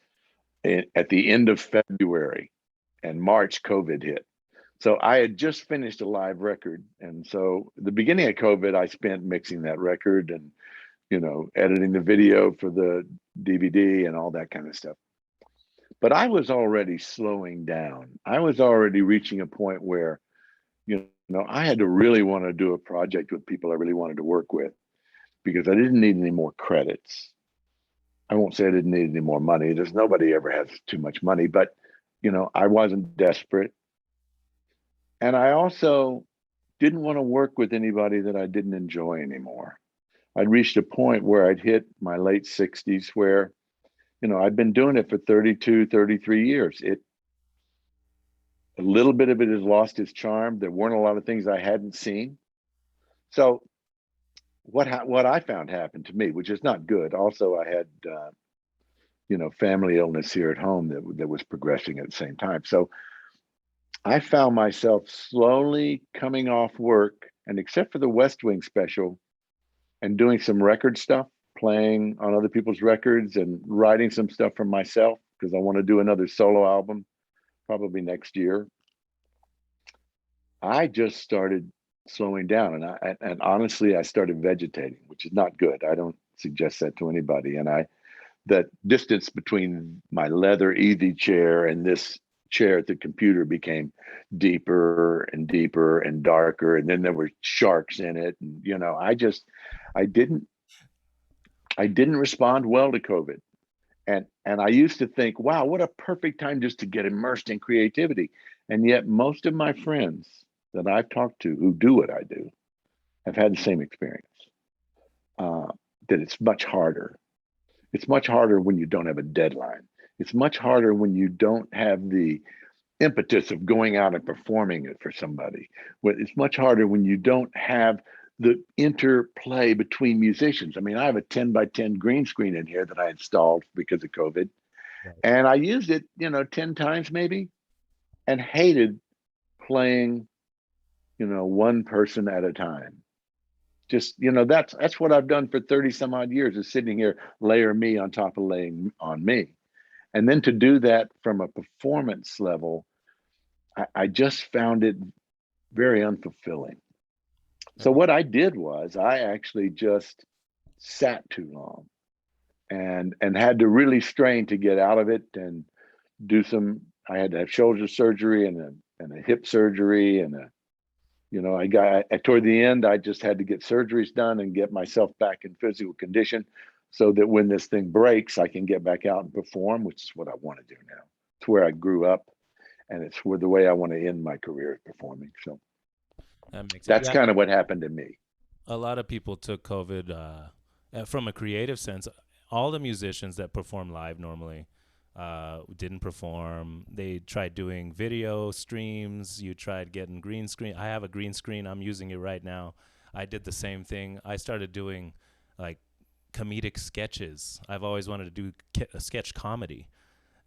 at the end of February, and March COVID hit. So I had just finished a live record. And so the beginning of COVID, I spent mixing that record and, editing the video for the DVD and all that kind of stuff. But I was already slowing down. I was already reaching a point where, I had to really want to do a project with people I really wanted to work with, because I didn't need any more credits. I won't say I didn't need any more money. There's nobody ever has too much money, but, I wasn't desperate. And I also didn't want to work with anybody that I didn't enjoy anymore. I'd reached a point where I'd hit my late 60s where, I'd been doing it for 32, 33 years. A little bit of it has lost its charm. There weren't a lot of things I hadn't seen. So what I found happened to me, which is not good. Also, I had, family illness here at home that was progressing at the same time. So I found myself slowly coming off work, and except for the West Wing special and doing some record stuff, playing on other people's records and writing some stuff for myself, because I want to do another solo album probably next year, I just started slowing down. And honestly, I started vegetating, which is not good. I don't suggest that to anybody. And that distance between my leather easy chair and this chair at the computer became deeper and deeper and darker, and then there were sharks in it, and I didn't respond well to COVID. And I used to think, wow, what a perfect time just to get immersed in creativity. And yet most of my friends that I've talked to who do what I do have had the same experience, that it's much harder. It's much harder when you don't have a deadline. It's much harder when you don't have the impetus of going out and performing it for somebody. It's much harder when you don't have the interplay between musicians. I mean, I have a 10 by 10 green screen in here that I installed because of COVID. Right. And I used it, 10 times maybe, and hated playing, one person at a time. Just, that's what I've done for 30 some odd years, is sitting here, layer me on top of laying on me. And then to do that from a performance level, I just found it very unfulfilling. So what I did was I actually just sat too long and had to really strain to get out of it and do I had to have shoulder surgery and a hip surgery and toward the end, I just had to get surgeries done and get myself back in physical condition so that when this thing breaks, I can get back out and perform, which is what I want to do now. It's where I grew up, and it's where the way I want to end my career performing. So that's kind of what happened to me. A lot of people took COVID from a creative sense. All the musicians that perform live normally didn't perform. They tried doing video streams. You tried getting green screen. I have a green screen. I'm using it right now. I did the same thing. I started doing like comedic sketches. I've always wanted to do a sketch comedy.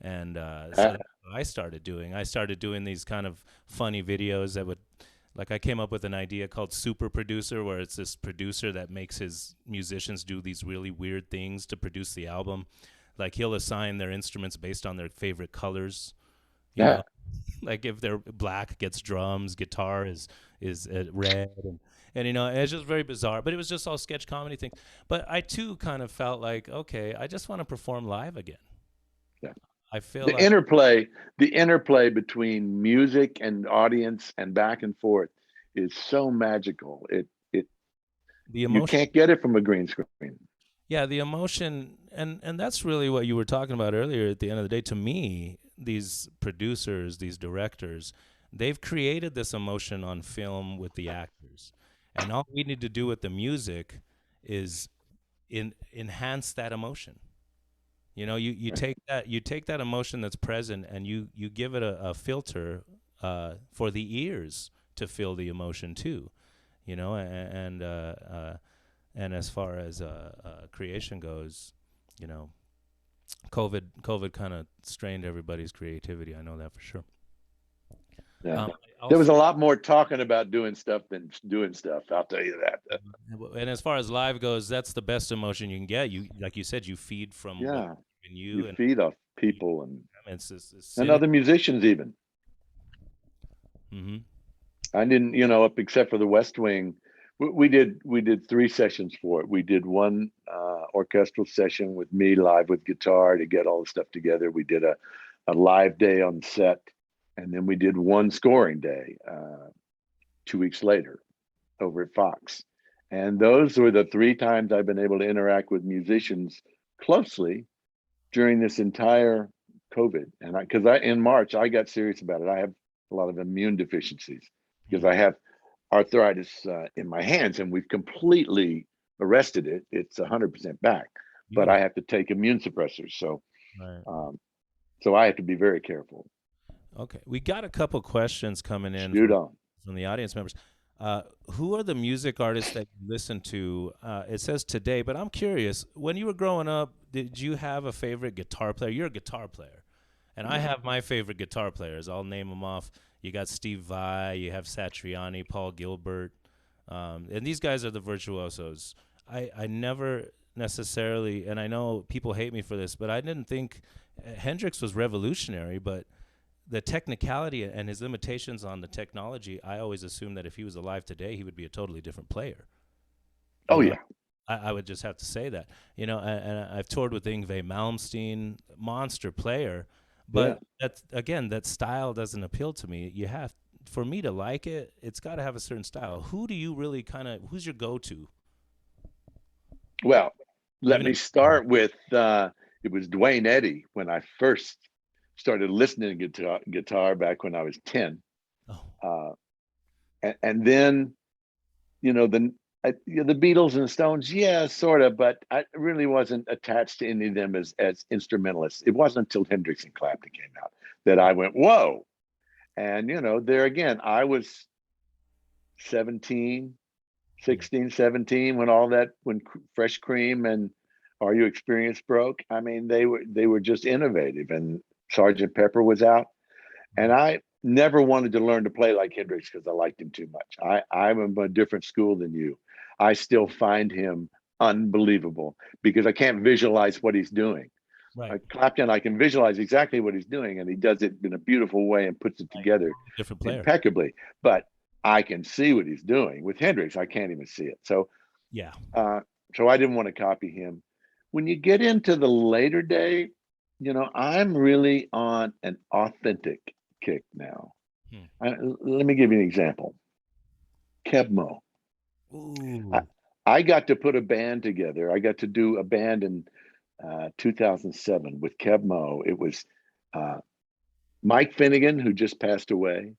And so I started doing these kind of funny videos that would, like, I came up with an idea called Super Producer, where it's this producer that makes his musicians do these really weird things to produce the album. Like, he'll assign their instruments based on their favorite colors. You know? Like, if they're black, gets drums, guitar is red, and it's just very bizarre. But it was just all sketch comedy things. But I too kind of felt like, okay, I just want to perform live again. Yeah. I feel the interplay between music and audience and back and forth is so magical. You can't get it from a green screen. Yeah, the emotion, and that's really what you were talking about earlier. At the end of the day, to me, these producers, these directors, they've created this emotion on film with the actors, and all we need to do with the music is enhance that emotion. You take that emotion that's present and you give it a filter for the ears to feel the emotion too, and as far as creation goes, COVID kind of strained everybody's creativity. I know that for sure. Yeah. There was a lot more talking about doing stuff than doing stuff. I'll tell you that. And as far as live goes, that's the best emotion you can get. You, like you said, you feed from you feed off people and it's and other musicians even. Mm-hmm. I didn't, except for the West Wing, we did 3 sessions for it. We did one orchestral session with me live with guitar to get all the stuff together. We did a live day on set, and then we did one scoring day 2 weeks later over at Fox. And those were the 3 times I've been able to interact with musicians closely during this entire COVID. And because in March, I got serious about it. I have a lot of immune deficiencies because I have arthritis in my hands, and we've completely arrested it. It's 100% back, but I have to take immune suppressors. So, so I have to be very careful. Okay, we got a couple questions coming in from the audience members. Who are the music artists that you listen to? It says today, but I'm curious, when you were growing up, did you have a favorite guitar player? You're a guitar player, and I have my favorite guitar players. I'll name them off. You got Steve Vai, you have Satriani, Paul Gilbert, and these guys are the virtuosos. I never necessarily, and I know people hate me for this, but I didn't think Hendrix was revolutionary, but the technicality and his limitations on the technology, I always assumed that if he was alive today, he would be a totally different player. Oh, yeah. I would just have to say that, you know, and I've toured with Yngwie Malmsteen, monster player, but that's, again, that style doesn't appeal to me. For me to like it, it's got to have a certain style. Who do you really who's your go-to? Well, let me start with, it was Dwayne Eddy when I first started listening to guitar back when I was 10. And then, you know, the Beatles and the Stones, yeah, sort of, but I really wasn't attached to any of them as instrumentalists. It wasn't until Hendrix and Clapton came out that I went, whoa. And, you know, there again, I was 16, 17, when Fresh Cream and Are You Experienced broke. I mean, they were just innovative, and Sgt. Pepper was out. And I never wanted to learn to play like Hendrix because I liked him too much. I'm a different school than you. I still find him unbelievable because I can't visualize what he's doing. Right. Clapton, I can visualize exactly what he's doing, and he does it in a beautiful way and puts it together impeccably. But I can see what he's doing. With Hendrix, I can't even see it. So yeah. So I didn't want to copy him. When you get into the later day, you know, I'm really on an authentic kick now. Let me give you an example. Kev Mo. I got to put a band together. I got to do a band in 2007 with Kev Mo. It was Mike Finnegan, who just passed away,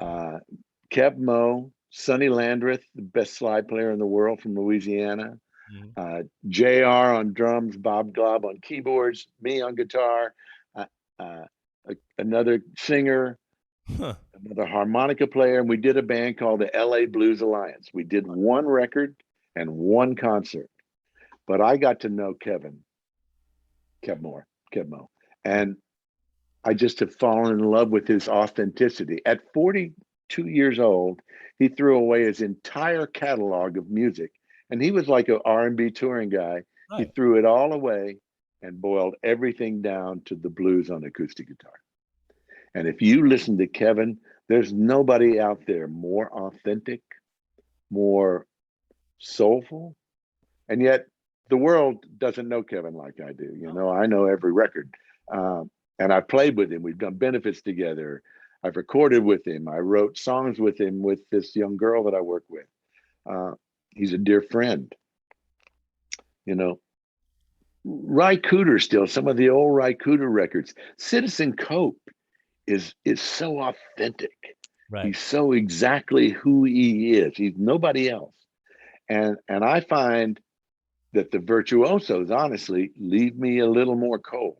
Kev Mo, Sonny Landreth, the best slide player in the world from Louisiana, JR on drums, Bob Glob on keyboards, me on guitar, another singer, another harmonica player, and we did a band called the LA Blues Alliance. We did one record and one concert, but I got to know Kev Mo, and I just have fallen in love with his authenticity. At 42 years old, he threw away his entire catalog of music, and he was like an R&B touring guy. Right. He threw it all away and boiled everything down to the blues on acoustic guitar. And if you listen to Kevin, there's nobody out there more authentic, more soulful, and yet the world doesn't know Kevin like I do. You know, I know every record, and I've played with him. We've done benefits together. I've recorded with him. I wrote songs with him with this young girl that I work with. He's a dear friend. You know, Ry Cooder still, some of the old Ry Cooder records. Citizen Cope is so authentic. Right. He's so exactly who he is. He's nobody else. And I find that the virtuosos, honestly, leave me a little more cold.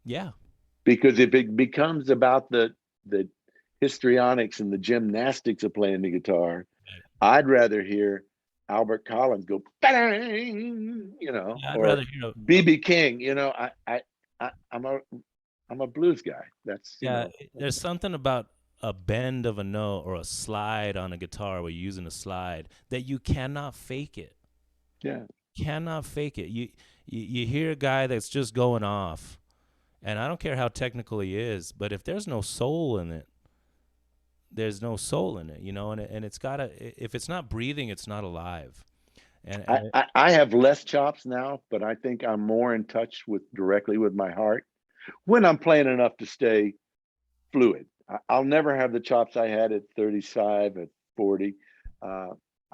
Yeah. Because if it becomes about the histrionics and the gymnastics of playing the guitar, I'd rather hear Albert Collins go, bang, you know, yeah, or B.B. King. You know, I'm a blues guy. That's you know. There's something about a bend of a note or a slide on a guitar where you're using a slide that you cannot fake it. Yeah. Cannot fake it. You hear a guy that's just going off, and I don't care how technical he is, but if there's no soul in it, there's no soul in it, you know, and it's gotta, if it's not breathing, it's not alive. And I have less chops now, but I think I'm more in touch directly with my heart when I'm playing enough to stay fluid. I'll never have the chops I had at 35, at 40. I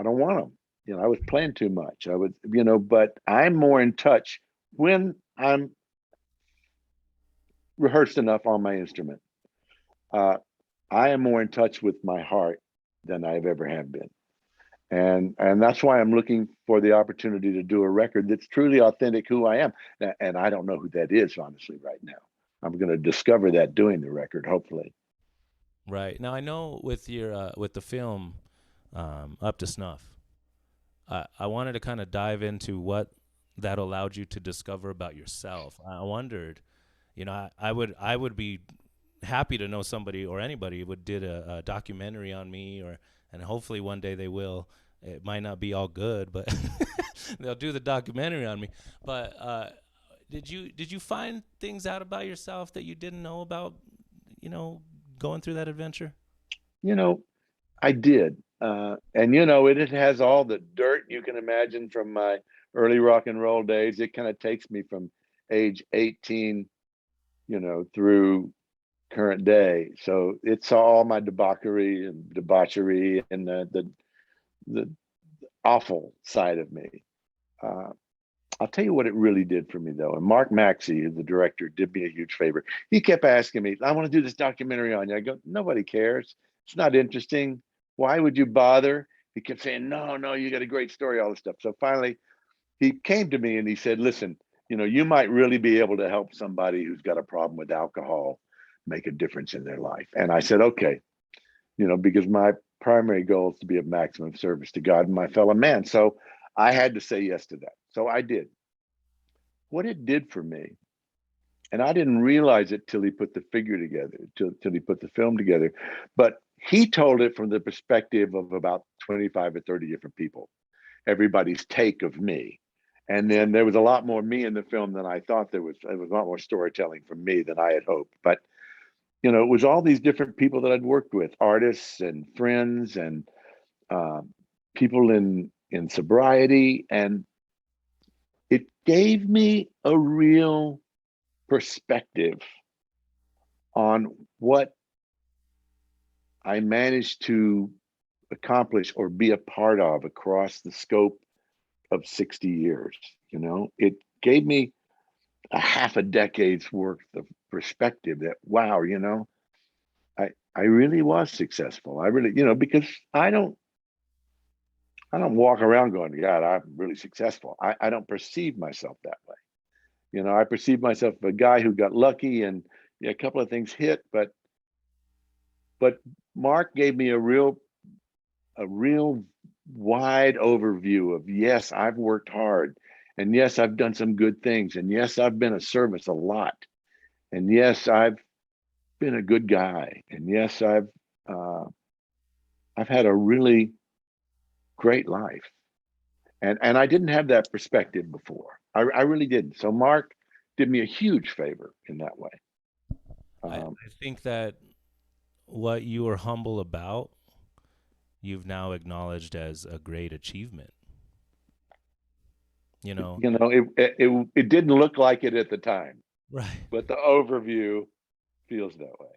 don't want them. You know, I was playing too much. I would, you know, but I'm more in touch when I'm rehearsed enough on my instrument. I am more in touch with my heart than I've ever have been. And that's why I'm looking for the opportunity to do a record that's truly authentic who I am. And I don't know who that is, honestly, right now. I'm going to discover that doing the record, hopefully. Right. Now, I know with your with the film Up to Snuff, I wanted to kind of dive into what that allowed you to discover about yourself. I wondered, you know, I would be happy to know somebody or anybody would did a documentary on me, and hopefully one day they will. It might not be all good, but they'll do the documentary on me. But did you find things out about yourself that you didn't know about, you know, going through that adventure? You know, I did. And you know, it has all the dirt you can imagine from my early rock and roll days. It kind of takes me from age 18, you know, through current day. So it's all my debauchery and debauchery and the awful side of me. I'll tell you what it really did for me though. And Mark Maxey, the director, did me a huge favor. He kept asking me, I want to do this documentary on you. I go, nobody cares. It's not interesting. Why would you bother? He kept saying, no, you got a great story, all this stuff. So finally he came to me and he said, listen, you know, you might really be able to help somebody who's got a problem with alcohol make a difference in their life. And I said, okay, you know, because my primary goal is to be of maximum service to God and my fellow man. So I had to say yes to that. So I did. What it did for me, and I didn't realize it till he put the figure together, till he put the film together, but he told it from the perspective of about 25 or 30 different people, everybody's take of me. And then there was a lot more me in the film than I thought there was. There was a lot more storytelling from me than I had hoped. But, you know, it was all these different people that I'd worked with, artists and friends and people in sobriety. And it gave me a real perspective on what I managed to accomplish or be a part of across the scope of 60 years. You know, it gave me a half a decade's worth of perspective that, wow, you know, I really was successful. I really, you know, because I don't walk around going, God, I'm really successful. I don't perceive myself that way. You know, I perceive myself a guy who got lucky and a couple of things hit, but Mark gave me a real wide overview of, yes, I've worked hard, and yes, I've done some good things, and yes, I've been of service a lot, and yes, I've been a good guy, and yes, I've had a really great life, and I didn't have that perspective before. I really didn't. So Mark did me a huge favor in that way. I think that what you were humble about, you've now acknowledged as a great achievement. You know, it didn't look like it at the time, right? But the overview feels that way.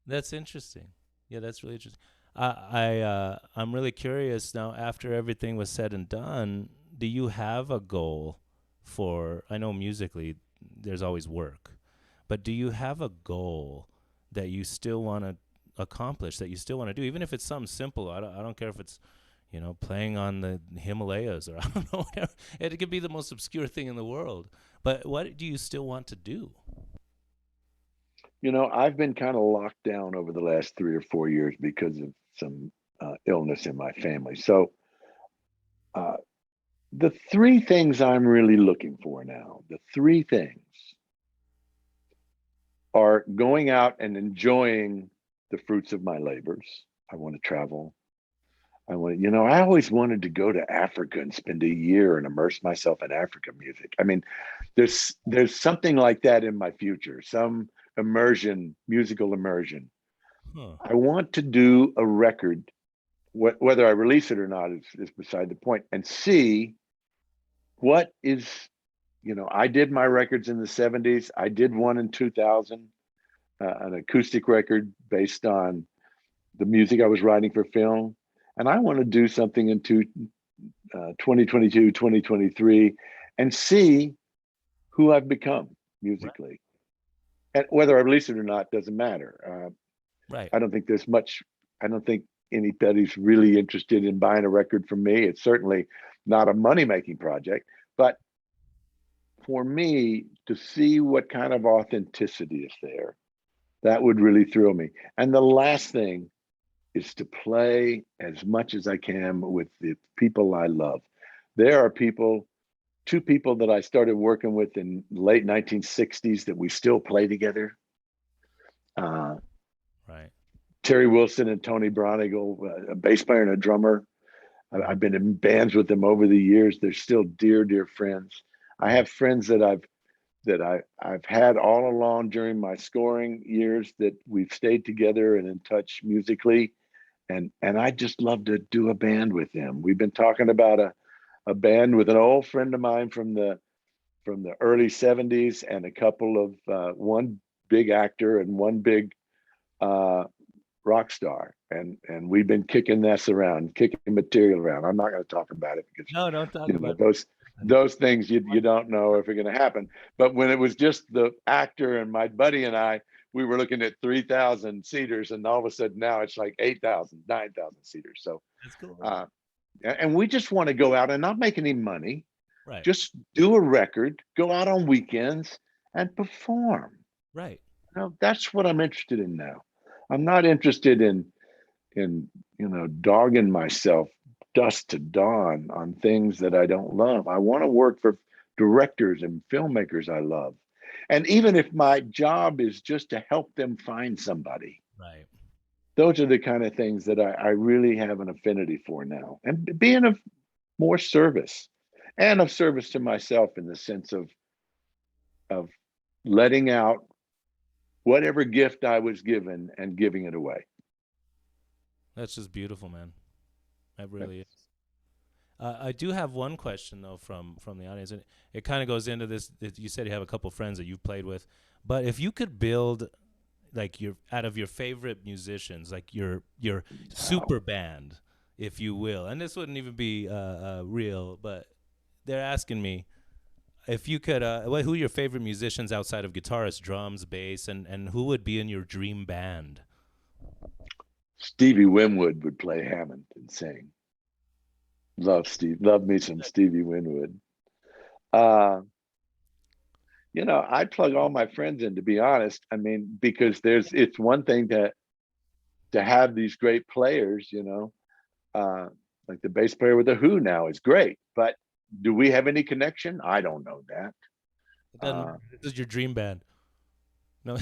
That's interesting. Yeah, that's really interesting. I'm really curious now. After everything was said and done, do you have a goal for? I know musically, there's always work, but do you have a goal that you still want to accomplish, that you still want to do, even if it's something simple? I don't care if it's, you know, playing on the Himalayas, or I don't know, whatever. It could be the most obscure thing in the world, but what do you still want to do? You know, I've been kind of locked down over the last 3 or 4 years because of some illness in my family. So the three things I'm really looking for now, the three things are going out and enjoying the fruits of my labors. I want to travel. I always wanted to go to Africa and spend a year and immerse myself in African music. I mean, there's something like that in my future, some immersion, musical immersion. I want to do a record, whether I release it or not is beside the point, and see what is, you know, I did my records in the 70s. I did one in 2000, an acoustic record based on the music I was writing for film. And I want to do something in 2022, 2023, and see who I've become musically. And whether I release it or not doesn't matter. Right. I don't think anybody's really interested in buying a record from me. It's certainly not a money-making project, but for me to see what kind of authenticity is there, that would really thrill me. And the last thing is to play as much as I can with the people I love. There are two people that I started working with in late 1960s that we still play together. Right. Terry Wilson and Tony Bronigal, a bass player and a drummer. I've been in bands with them over the years. They're still dear, dear friends. I have friends that I've had all along during my scoring years that we've stayed together and in touch musically. and I just love to do a band with them. We've been talking about a band with an old friend of mine from the early 70s and a couple of one big actor and one big rock star, and we've been kicking material around. I'm not going to talk about it because No, don't talk about those things you don't know if they're going to happen. But when it was just the actor and my buddy and I, we were looking at 3,000 seaters, and all of a sudden now it's like 8,000, 9,000 seaters. So that's cool. And we just want to go out and not make any money. Right. Just do a record, go out on weekends and perform. Right. That's what I'm interested in now. I'm not interested in dogging myself dusk to dawn on things that I don't love. I want to work for directors and filmmakers I love. And even if my job is just to help them find somebody. Right. Those are the kind of things that I really have an affinity for now. And being of more service and of service to myself in the sense of letting out whatever gift I was given and giving it away. That's just beautiful, man. That really is. I do have one question though from the audience, and it kind of goes into this. You said you have a couple friends that you've played with, but if you could build like out of your favorite musicians, like your super band, if you will, and this wouldn't even be real, but they're asking me if you could, who are your favorite musicians outside of guitarists, drums, bass, and who would be in your dream band? Stevie Winwood would play Hammond and sing. Love me some Stevie Winwood. I plug all my friends in, to be honest. I mean, because it's one thing to have these great players, like the bass player with the Who now is great, but do we have any connection? I don't know that. This is your dream band. No.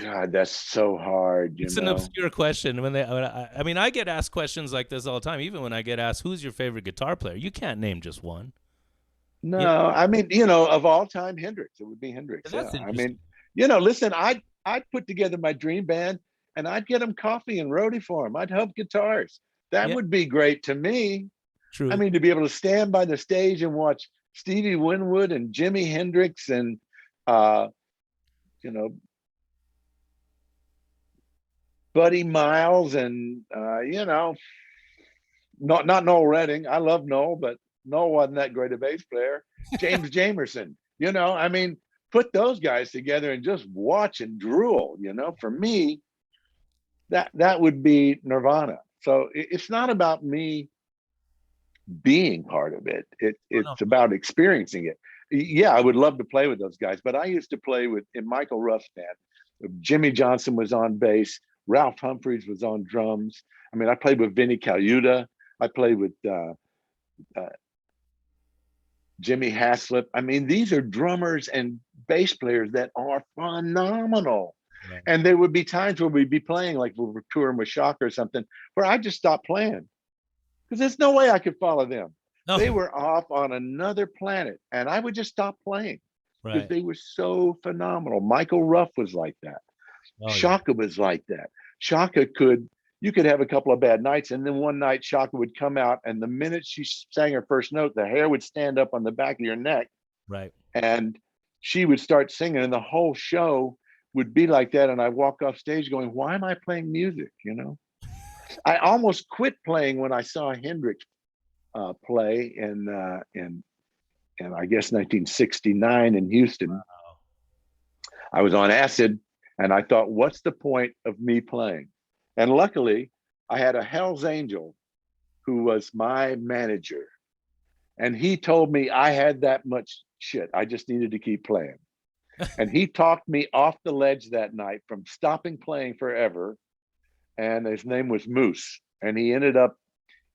God, that's so hard. It's an obscure question. I mean, I get asked questions like this all the time. Even when I get asked, "Who's your favorite guitar player?" You can't name just one. No, I mean, of all time, Hendrix. It would be Hendrix. That's I mean, listen, I'd put together my dream band, and I'd get them coffee and roadie for them. I'd help guitars. That would be great to me. True. I mean, to be able to stand by the stage and watch Stevie Winwood and Jimi Hendrix and Buddy Miles and not Noel Redding. I love Noel, but Noel wasn't that great a bass player. James Jamerson, I mean, put those guys together and just watch and drool. For me, that would be Nirvana. So it's not about me being part of it. It's about experiencing it. Yeah, I would love to play with those guys, but I used to play in Michael Ruff's band. Jimmy Johnson was on bass. Ralph Humphreys was on drums. I mean, I played with Vinnie Colaiuta. I played with Jimmy Haslip. I mean, these are drummers and bass players that are phenomenal. Right. And there would be times where we'd be playing, like we were touring with Chaka or something, where I just stopped playing because there's no way I could follow them. No. They were off on another planet, and I would just stop playing because they were so phenomenal. Michael Ruff was like that. Chaka was like that. Chaka you could have a couple of bad nights, and then one night Chaka would come out, and the minute she sang her first note, the hair would stand up on the back of your neck. Right. And she would start singing, and the whole show would be like that. And I walk off stage going, why am I playing music? I almost quit playing when I saw Hendrix play in I guess 1969 in Houston. Wow. I was on acid. And I thought, what's the point of me playing? And luckily, I had a Hell's Angel who was my manager. And he told me I had that much shit. I just needed to keep playing. And he talked me off the ledge that night from stopping playing forever. And his name was Moose. And he ended up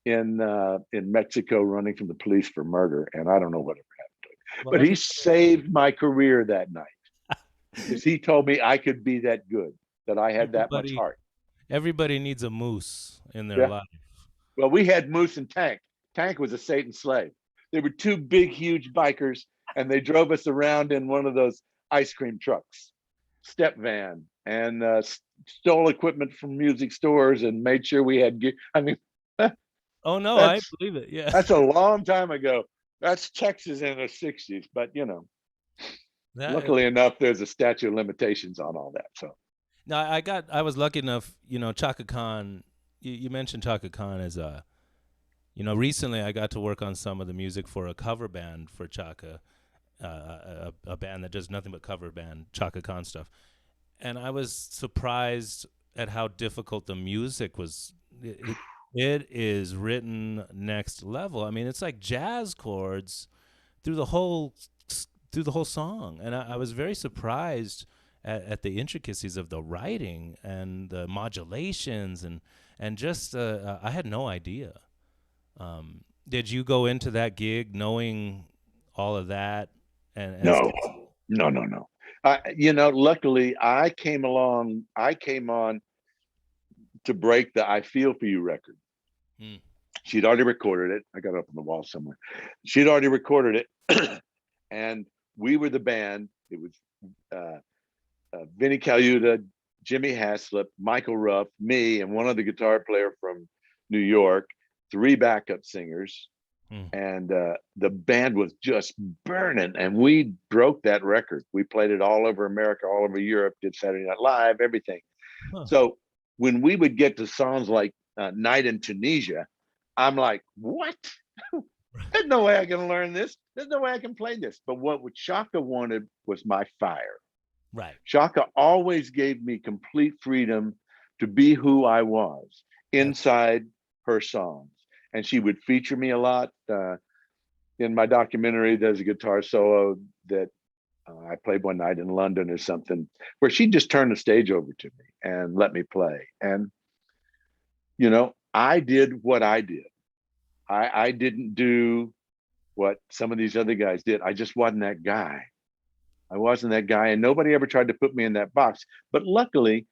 in Mexico running from the police for murder. And I don't know whatever happened to him. But he saved my career that night. Because he told me I could be that good, that I had that much heart. Everybody needs a Moose in their life. Well, we had Moose and Tank. Tank was a Satan slave. They were two big, huge bikers, and they drove us around in one of those ice cream trucks, step van. And stole equipment from music stores and made sure we had gear. I mean, Oh no, I believe it. Yeah. that's a long time ago. That's Texas in the 60s, but luckily enough, there's a statute of limitations on all that. So now I was lucky enough, Chaka Khan, you mentioned Chaka Khan as recently I got to work on some of the music for a cover band for Chaka, a band that does nothing but cover band Chaka Khan stuff. And I was surprised at how difficult the music was. It is written next level. I mean, it's like jazz chords through the whole song, and I was very surprised at the intricacies of the writing and the modulations and just I had no idea. Did you go into that gig knowing all of that? No. Luckily I came on to break the I Feel For You record. She'd already recorded it. I got it up on the wall somewhere. She'd already recorded it. And we were the band. It was Vinnie Colaiuta, Jimmy Haslip, Michael Ruff, me, and one other guitar player from New York, 3 backup singers. And the band was just burning. And we broke that record. We played it all over America, all over Europe, did Saturday Night Live, everything. So when we would get to songs like Night in Tunisia, I'm like, what? There's no way I can learn this. There's no way I can play this. But what Chaka wanted was my fire. Right. Chaka always gave me complete freedom to be who I was inside her songs. And she would feature me a lot. In my documentary, there's a guitar solo that I played one night in London or something, where she just turned the stage over to me and let me play. And, I did what I did. I didn't do what some of these other guys did. I just wasn't that guy. I wasn't that guy, and nobody ever tried to put me in that box. But luckily,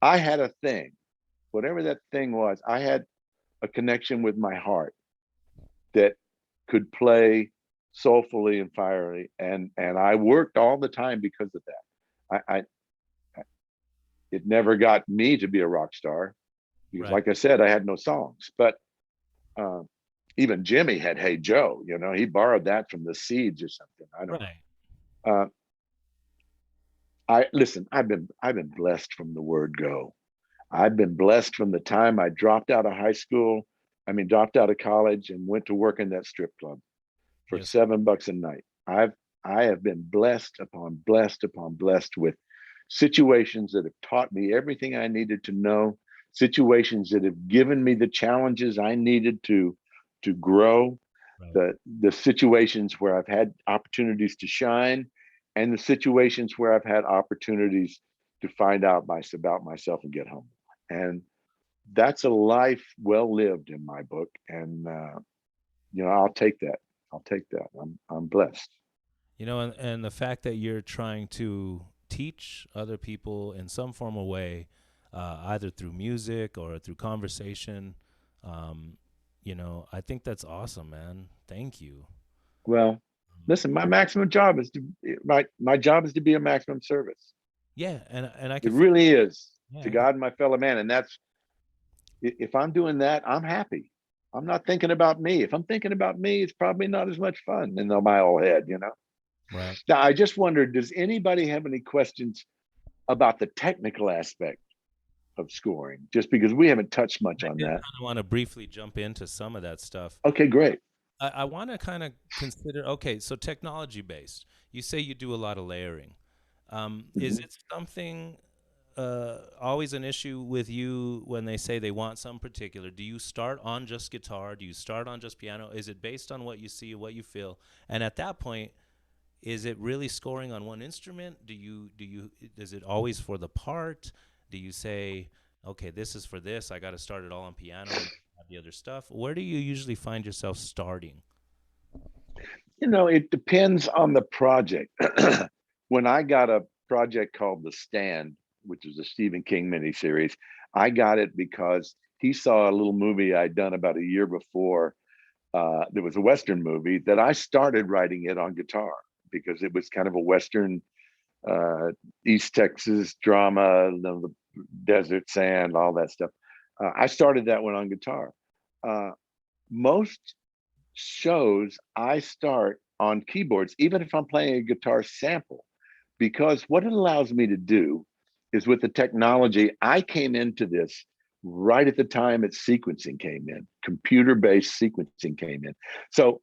I had a thing. Whatever that thing was, I had a connection with my heart that could play soulfully and fiery, and I worked all the time because of that. It never got me to be a rock star because, like I said, I had no songs. But even Jimmy had "Hey Joe," he borrowed that from the Seeds or something. I don't know. Listen, I've been blessed from the word go. I've been blessed from the time I dropped out of dropped out of college and went to work in that strip club for $7 a night. I have been blessed upon blessed with situations that have taught me everything I needed to know, situations that have given me the challenges I needed to grow, the situations where I've had opportunities to shine, and the situations where I've had opportunities to find out about myself and get home. And that's a life well lived in my book. And, I'll take that. I'm blessed. And the fact that you're trying to teach other people in some formal way, either through music or through conversation, I think that's awesome, man. Thank you. Well, listen, my maximum job is my job is to be a maximum service. Yeah, and I can. It really is to God and my fellow man, and that's if I'm doing that, I'm happy. I'm not thinking about me. If I'm thinking about me, it's probably not as much fun in my old head, Right. Now, I just wondered, does anybody have any questions about the technical aspect of scoring? Just because we haven't touched much on that. I want to briefly jump into some of that stuff. Okay, great. I want to kind of consider, so technology based. You say you do a lot of layering. Is it something always an issue with you when they say they want some particular? Do you start on just guitar? Do you start on just piano? Is it based on what you see, what you feel? And at that point, is it really scoring on one instrument? Is it always for the part? Do you say, okay, this is for this, I got to start it all on piano and have the other stuff? Where do you usually find yourself starting? It depends on the project. When I got a project called The Stand, which is a Stephen King miniseries, I got it because he saw a little movie I'd done about a year before. There was a Western movie that I started writing it on guitar because it was kind of a Western East Texas drama. The desert, sand, all that stuff. I started that one on guitar. Most shows I start on keyboards, even if I'm playing a guitar sample, because what it allows me to do is, with the technology, I came into this right at the time that sequencing came in, computer-based sequencing came in. So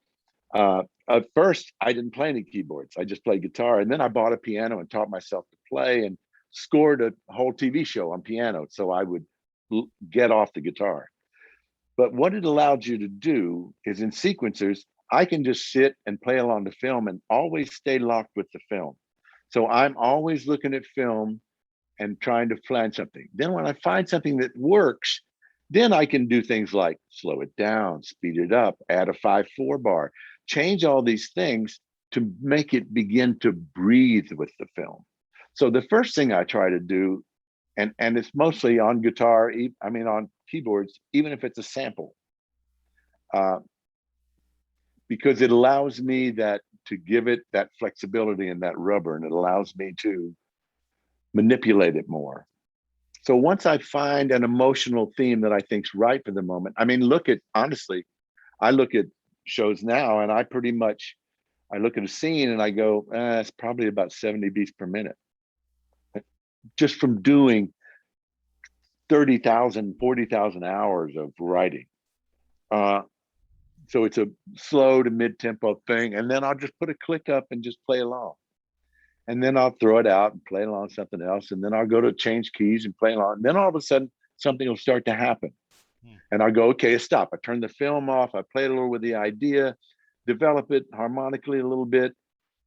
at first, I didn't play any keyboards. I just played guitar. And then I bought a piano and taught myself to play, and scored a whole TV show on piano. So I would get off the guitar. But what it allowed you to do is, in sequencers, I can just sit and play along the film and always stay locked with the film. So I'm always looking at film and trying to find something. Then when I find something that works, then I can do things like slow it down, speed it up, add a 5/4 bar, change all these things to make it begin to breathe with the film. So the first thing I try to do, and it's mostly on guitar, on keyboards, even if it's a sample, because it allows me to give it that flexibility and that rubber, and it allows me to manipulate it more. So once I find an emotional theme that I think's right for the moment, honestly, I look at shows now, and I look at a scene and I go, it's probably about 70 beats per minute. Just from doing 30,000, 40,000 hours of writing. So it's a slow to mid-tempo thing. And then I'll just put a click up and just play along. And then I'll throw it out and play along something else. And then I'll go to change keys and play along. And then all of a sudden, something will start to happen. And I'll go, okay, stop. I turn the film off. I play a little with the idea, develop it harmonically a little bit.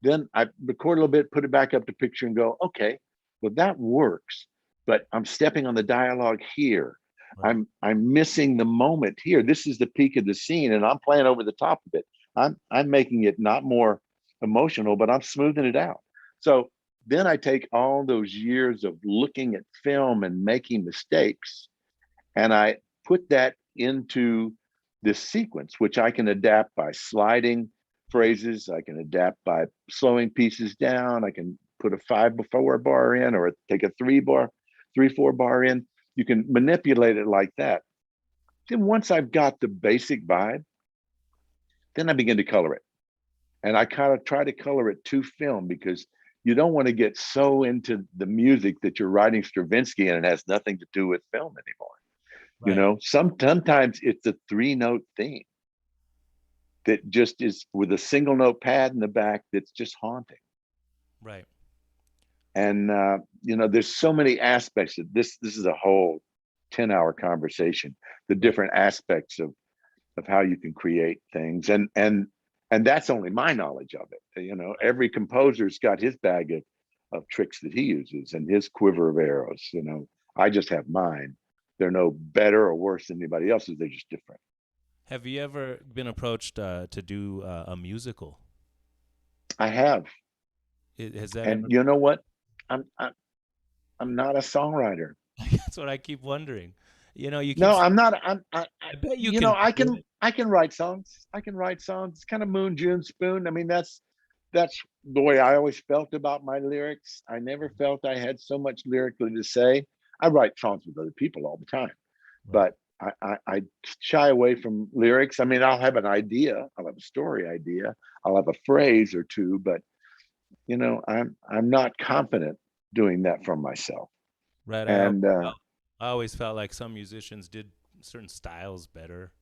Then I record a little bit, put it back up to picture and go, okay, well, that works. But I'm stepping on the dialogue here. Right. I'm missing the moment here. This is the peak of the scene, and I'm playing over the top of it. I'm making it not more emotional, but I'm smoothing it out. So then I take all those years of looking at film and making mistakes, and I put that into this sequence, which I can adapt by sliding phrases. I can adapt by slowing pieces down. I can put a 5/4 bar in, or take a 3/4 bar in. You can manipulate it like that. Then once I've got the basic vibe, then I begin to color it. And I kind of try to color it to film, because you don't want to get so into the music that you're writing Stravinsky and it has nothing to do with film anymore. Right. You know, sometimes it's a 3-note theme that just is with a single note pad in the back that's just haunting. Right. And there's so many aspects of this. This is a whole 10-hour conversation. The different aspects of how you can create things, and that's only my knowledge of it. You know, every composer's got his bag of tricks that he uses and his quiver of arrows. You know, I just have mine. They're no better or worse than anybody else's. They're just different. Have you ever been approached to do a musical? I have. Has that? And you know what? I'm not a songwriter. That's what I keep wondering. You know, you. No, I'm not. I bet you. I can write songs. I can write songs. It's kind of Moon, June, Spoon. I mean, that's the way I always felt about my lyrics. I never felt I had so much lyrically to say. I write songs with other people all the time, but I shy away from lyrics. I mean, I'll have an idea. I'll have a story idea. I'll have a phrase or two, but you know, I'm not confident doing that for myself. Right. And I always felt like some musicians did certain styles better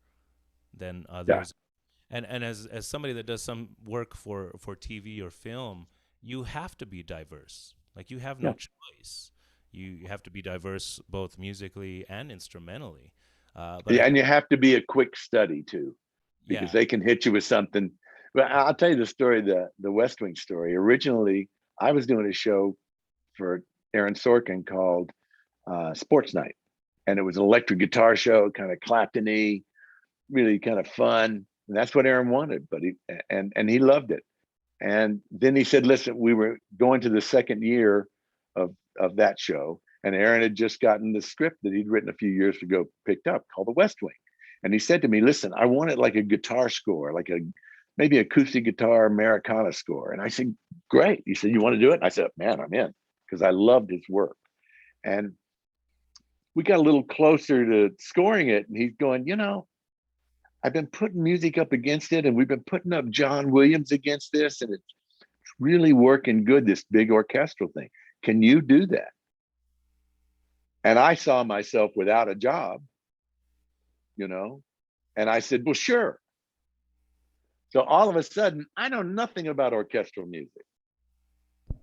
than others. Yeah. And as somebody that does some work for TV or film, you have to be diverse. Like, you have no choice. You have to be diverse both musically and instrumentally. And you have to be a quick study too, because they can hit you with something. But I'll tell you the story, the West Wing story. Originally, I was doing a show for Aaron Sorkin called Sports Night, and it was an electric guitar show, kind of Clapton-y, really kind of fun. And that's what Aaron wanted, but he loved it. And then he said, "Listen, we were going to the second year of that show, and Aaron had just gotten the script that he'd written a few years ago, picked up, called The West Wing." And he said to me, "Listen, I want it like a guitar score, like maybe acoustic guitar Americana score." And I said, "Great." He said, "You want to do it?" And I said, "Man, I'm in," because I loved his work. And we got a little closer to scoring it, and he's going, I've been putting music up against it, and we've been putting up John Williams against this, and it's really working good, this big orchestral thing. Can you do that? And I saw myself without a job, and I said, well, sure. So all of a sudden, I know nothing about orchestral music.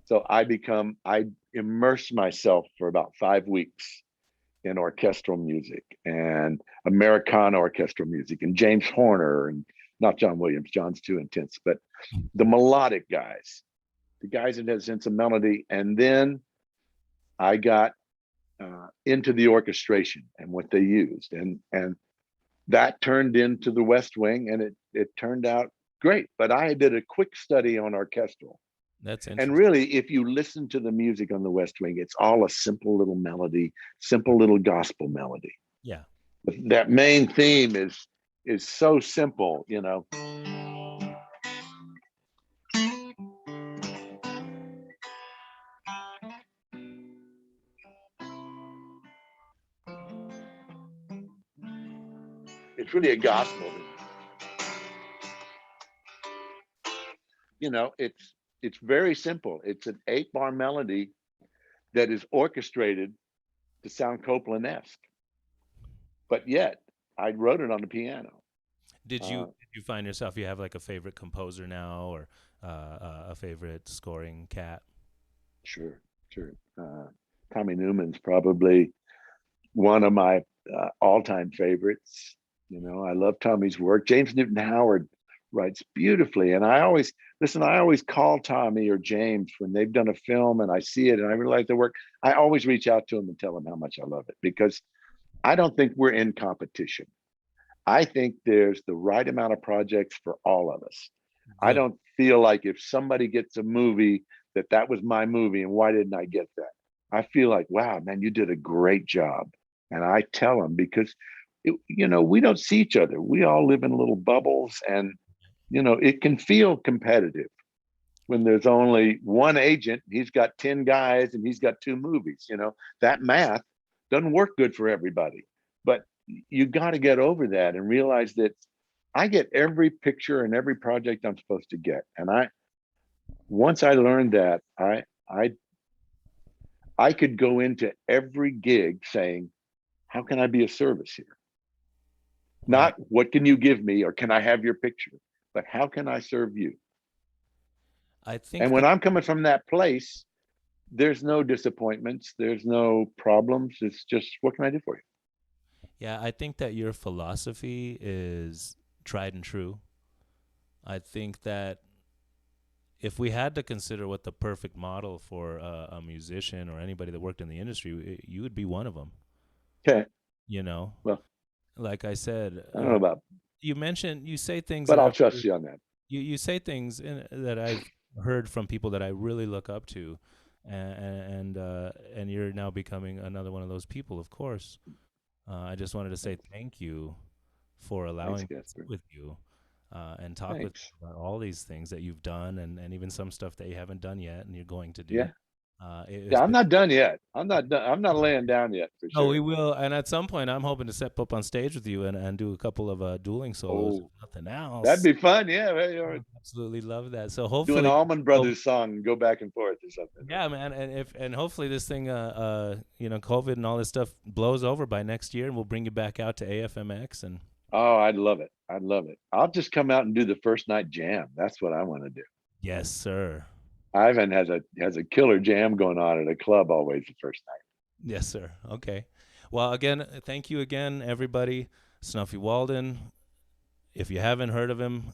So I immerse myself for about 5 weeks in orchestral music and Americana orchestral music and James Horner, and not John Williams. John's too intense, but the melodic guys, the guys that had a sense of melody. And then I got into the orchestration and what they used, and that turned into the West Wing, and it turned out great. But I did a quick study on orchestral. That's interesting. And really, if you listen to the music on the West Wing, it's all a simple little melody, simple little gospel melody. Yeah. That main theme is so simple, It's really a gospel. It's very simple. It's an 8-bar melody that is orchestrated to sound Copland-esque. But yet, I wrote it on the piano. Did you find yourself, you have like a favorite composer now, or a favorite scoring cat? Sure. Tommy Newman's probably one of my all-time favorites. I love Tommy's work. James Newton Howard writes beautifully. And I always call Tommy or James when they've done a film and I see it and I really like the work. I always reach out to them and tell them how much I love it, because I don't think we're in competition. I think there's the right amount of projects for all of us. Good. I don't feel like if somebody gets a movie that was my movie and why didn't I get that? I feel like, wow, man, you did a great job. And I tell them because, we don't see each other. We all live in little bubbles, and it can feel competitive when there's only one agent. He's got 10 guys and he's got 2 movies. That math doesn't work good for everybody. But you got to get over that and realize that I get every picture and every project I'm supposed to get. And once I learned that, I could go into every gig saying, how can I be of service here? Not what can you give me or can I have your picture, but how can I serve you? I think. And when I'm coming from that place, there's no disappointments, there's no problems. It's just, what can I do for you? Yeah, I think that your philosophy is tried and true. I think that if we had to consider what the perfect model for a musician or anybody that worked in the industry, you would be one of them. Okay. Well, like I said, I don't know about. You say things, but I'll trust you on that. You say things that I've heard from people that I really look up to, and you're now becoming another one of those people. Of course, I just wanted to say thank you for allowing me to sit with you and talk with you about all these things that you've done, and even some stuff that you haven't done yet, and you're going to do. Yeah. I'm not done yet. I'm not done. I'm not laying down yet. For sure. Oh, we will. And at some point, I'm hoping to step up on stage with you and do a couple of dueling solos. If nothing else. That'd be fun. Yeah. I absolutely love that. So hopefully, do an Allman Brothers song and go back and forth or something. Yeah, man. And hopefully this thing, COVID and all this stuff blows over by next year, and we'll bring you back out to AFMX. And oh, I'd love it. I'll just come out and do the first night jam. That's what I want to do. Yes, sir. Ivan has a killer jam going on at a club always the first night. Yes, sir. Okay. Well, again, thank you again, everybody. Snuffy Walden. If you haven't heard of him,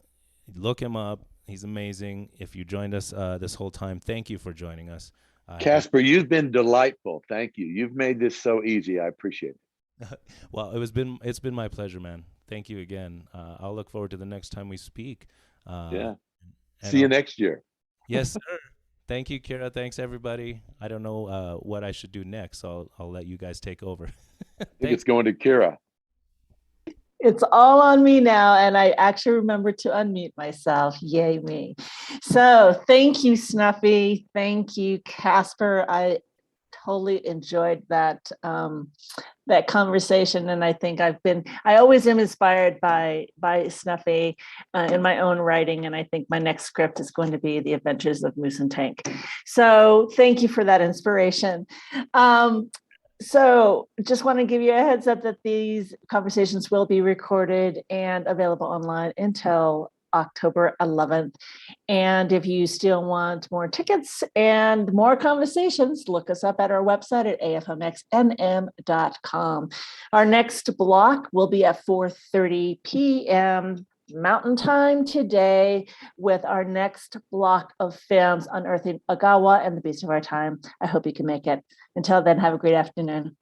look him up. He's amazing. If you joined us this whole time, thank you for joining us. Casper, you've been delightful. Thank you. You've made this so easy. I appreciate it. Well, it's been my pleasure, man. Thank you again. I'll look forward to the next time we speak. Yeah. See you next year. Yes, sir. Thank you, Kira. Thanks, everybody. I don't know what I should do next, so I'll let you guys take over. I think it's going to Kira. It's all on me now, and I actually remember to unmute myself. Yay me. So thank you, Snuffy. Thank you, Casper. I totally enjoyed that that conversation, and I think I always am inspired by Snuffy in my own writing, and I think my next script is going to be The Adventures of Moose and Tank. So thank you for that inspiration. So just want to give you a heads up that these conversations will be recorded and available online until October 11th. And if you still want more tickets and more conversations, look us up at our website at afmxnm.com. Our next block will be at 4:30 p.m. Mountain Time today with our next block of films, Unearthing Agawa and the Beast of Our Time. I hope you can make it. Until then, have a great afternoon.